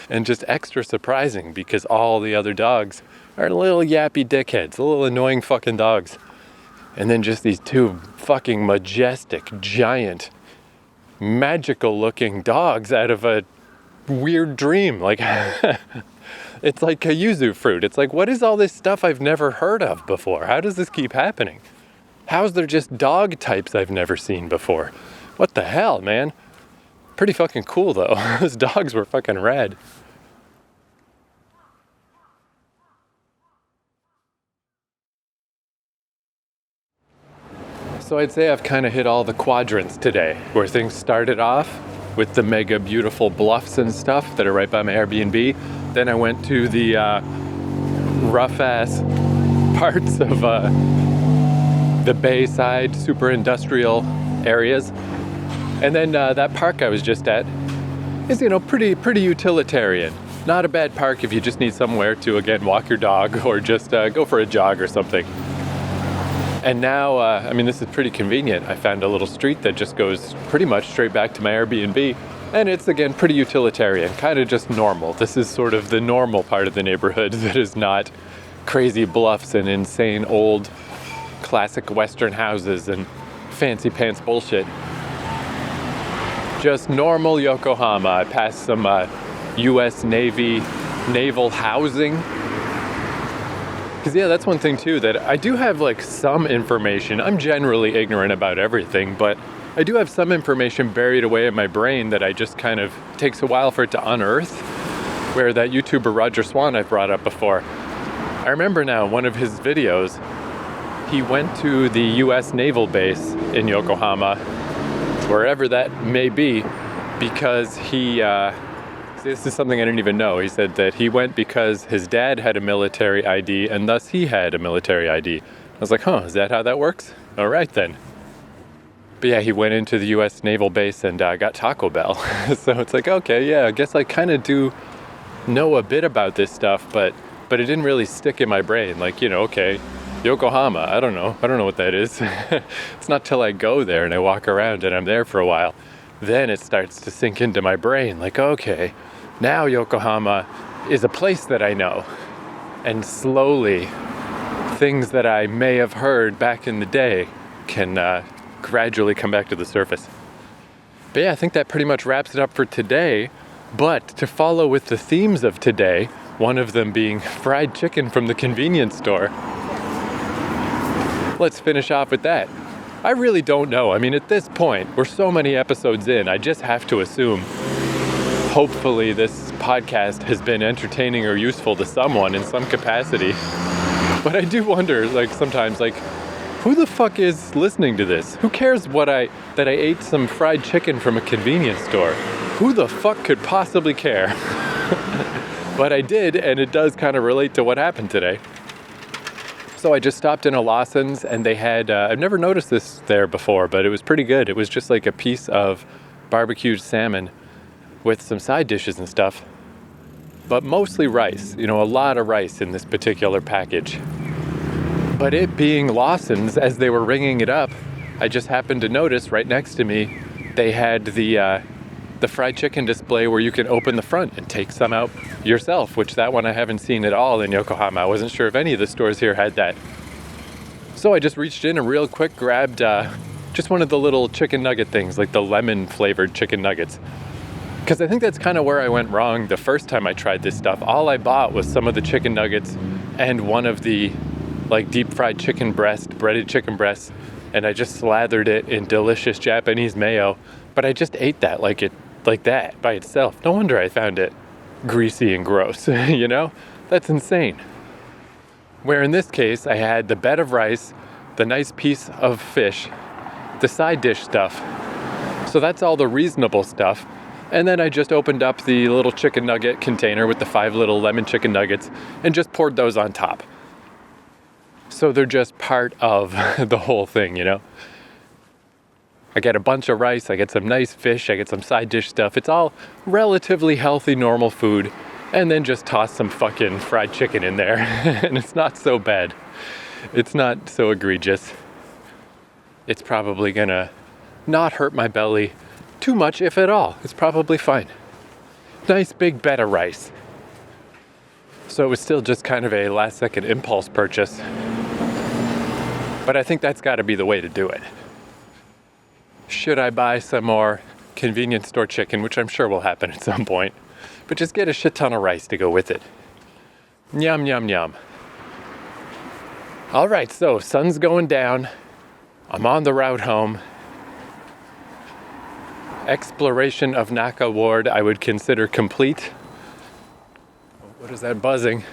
And just extra surprising because all the other dogs are little yappy dickheads, little annoying fucking dogs. And then just these two fucking majestic, giant, magical looking dogs out of a weird dream. Like, it's like a yuzu fruit. It's like, what is all this stuff I've never heard of before? How does this keep happening? How's there just dog types I've never seen before? What the hell, man? Pretty fucking cool, though. Those dogs were fucking rad. So I'd say I've kind of hit all the quadrants today, where things started off with the mega beautiful bluffs and stuff that are right by my Airbnb. Then I went to the rough-ass parts of the Bayside, super industrial areas. And then that park I was just at is, pretty utilitarian. Not a bad park if you just need somewhere to, again, walk your dog or just go for a jog or something. And now, this is pretty convenient. I found a little street that just goes pretty much straight back to my Airbnb. And it's, again, pretty utilitarian, kind of just normal. This is sort of the normal part of the neighborhood that is not crazy bluffs and insane old classic Western houses and fancy pants bullshit. Just normal Yokohama. I passed some U.S. Navy naval housing. Because, yeah, that's one thing, too, that I do have, some information. I'm generally ignorant about everything, but I do have some information buried away in my brain that I just kind of takes a while for it to unearth, where that YouTuber Roger Swan I've brought up before. I remember now, one of his videos, he went to the U.S. Naval Base in Yokohama, wherever that may be, because he... this is something I didn't even know. He said that he went because his dad had a military ID and thus he had a military ID. I was like, is that how that works? All right then. But yeah, he went into the U.S. Naval Base and got Taco Bell. So it's like, okay, yeah, I guess I kind of do know a bit about this stuff, but it didn't really stick in my brain. Okay, Yokohama, I don't know what that is. It's not till I go there and I walk around and I'm there for a while, then it starts to sink into my brain. Okay, now Yokohama is a place that I know. And slowly, things that I may have heard back in the day can gradually come back to the surface. But yeah, I think that pretty much wraps it up for today. But to follow with the themes of today, one of them being fried chicken from the convenience store, let's finish off with that. I really don't know. At this point, we're so many episodes in, I just have to assume, hopefully this podcast has been entertaining or useful to someone in some capacity. But I do wonder, sometimes, who the fuck is listening to this? Who cares that I ate some fried chicken from a convenience store? Who the fuck could possibly care? But I did, and it does kind of relate to what happened today. So I just stopped in a Lawson's, and they had, I've never noticed this there before, but it was pretty good. It was just like a piece of barbecued salmon with some side dishes and stuff, but mostly rice, a lot of rice in this particular package. But it being Lawson's, as they were ringing it up, I just happened to notice right next to me, they had the fried chicken display where you can open the front and take some out yourself, which that one I haven't seen at all in Yokohama. I wasn't sure if any of the stores here had that. So I just reached in and real quick grabbed just one of the little chicken nugget things, like the lemon flavored chicken nuggets. Because I think that's kind of where I went wrong the first time I tried this stuff. All I bought was some of the chicken nuggets and one of the deep fried chicken breast, breaded chicken breasts, and I just slathered it in delicious Japanese mayo. But I just ate that like that by itself. No wonder I found it greasy and gross, That's insane. Where in this case, I had the bed of rice, the nice piece of fish, the side dish stuff. So that's all the reasonable stuff. And then I just opened up the little chicken nugget container with the 5 little lemon chicken nuggets and just poured those on top. So they're just part of the whole thing, I get a bunch of rice, I get some nice fish, I get some side dish stuff. It's all relatively healthy, normal food. And then just toss some fucking fried chicken in there. And it's not so bad. It's not so egregious. It's probably gonna not hurt my belly too much, if at all. It's probably fine. Nice big bed of rice. So it was still just kind of a last second impulse purchase. But I think that's gotta be the way to do it. Should I buy some more convenience store chicken, which I'm sure will happen at some point, but just get a shit ton of rice to go with it. Yum, yum, yum. All right, so sun's going down. I'm on the route home. Exploration of Naka Ward I would consider complete. What is that buzzing?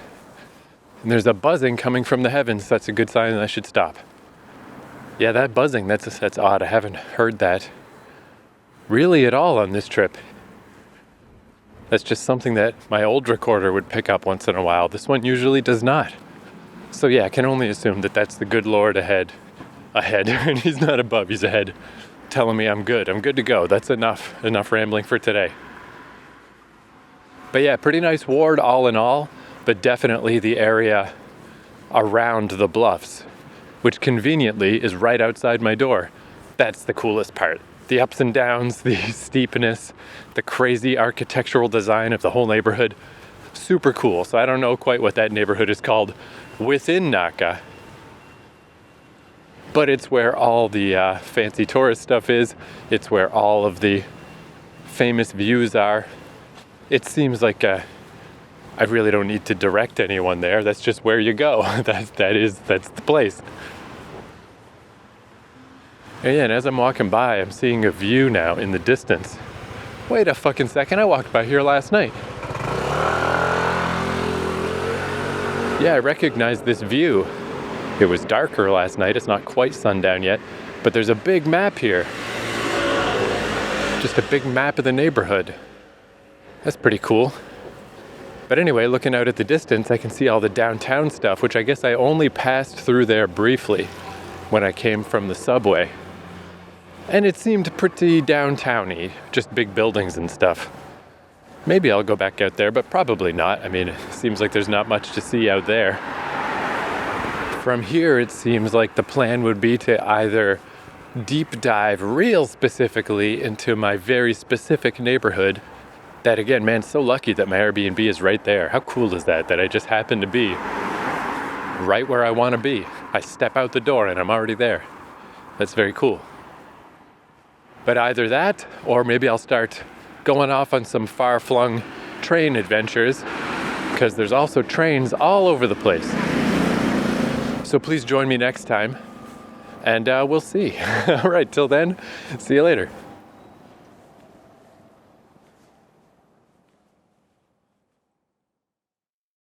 And there's a buzzing coming from the heavens. That's a good sign that I should stop. Yeah, that buzzing, that's odd. I haven't heard that really at all on this trip. That's just something that my old recorder would pick up once in a while. This one usually does not. So yeah, I can only assume that that's the good Lord ahead, and he's not above, he's ahead, telling me I'm good to go. That's enough rambling for today. But yeah, pretty nice ward all in all, but definitely the area around the bluffs, which conveniently is right outside my door. That's the coolest part. The ups and downs, the steepness, the crazy architectural design of the whole neighborhood. Super cool. So I don't know quite what that neighborhood is called within Naka, but it's where all the fancy tourist stuff is. It's where all of the famous views are. It seems like I really don't need to direct anyone there. That's just where you go. That's the place. And yeah, and as I'm walking by, I'm seeing a view now in the distance. Wait a fucking second, I walked by here last night. Yeah, I recognized this view. It was darker last night, it's not quite sundown yet, but there's a big map here. Just a big map of the neighborhood. That's pretty cool. But anyway, looking out at the distance, I can see all the downtown stuff, which I guess I only passed through there briefly when I came from the subway. And it seemed pretty downtown-y, just big buildings and stuff. Maybe I'll go back out there, but probably not. I mean, it seems like there's not much to see out there. From here, it seems like the plan would be to either deep dive real specifically into my very specific neighborhood. That again, man, so lucky that my Airbnb is right there. How cool is that I just happen to be right where I want to be. I step out the door and I'm already there. That's very cool. But either that, or maybe I'll start going off on some far-flung train adventures, because there's also trains all over the place. So please join me next time, and we'll see. All right, till then, see you later.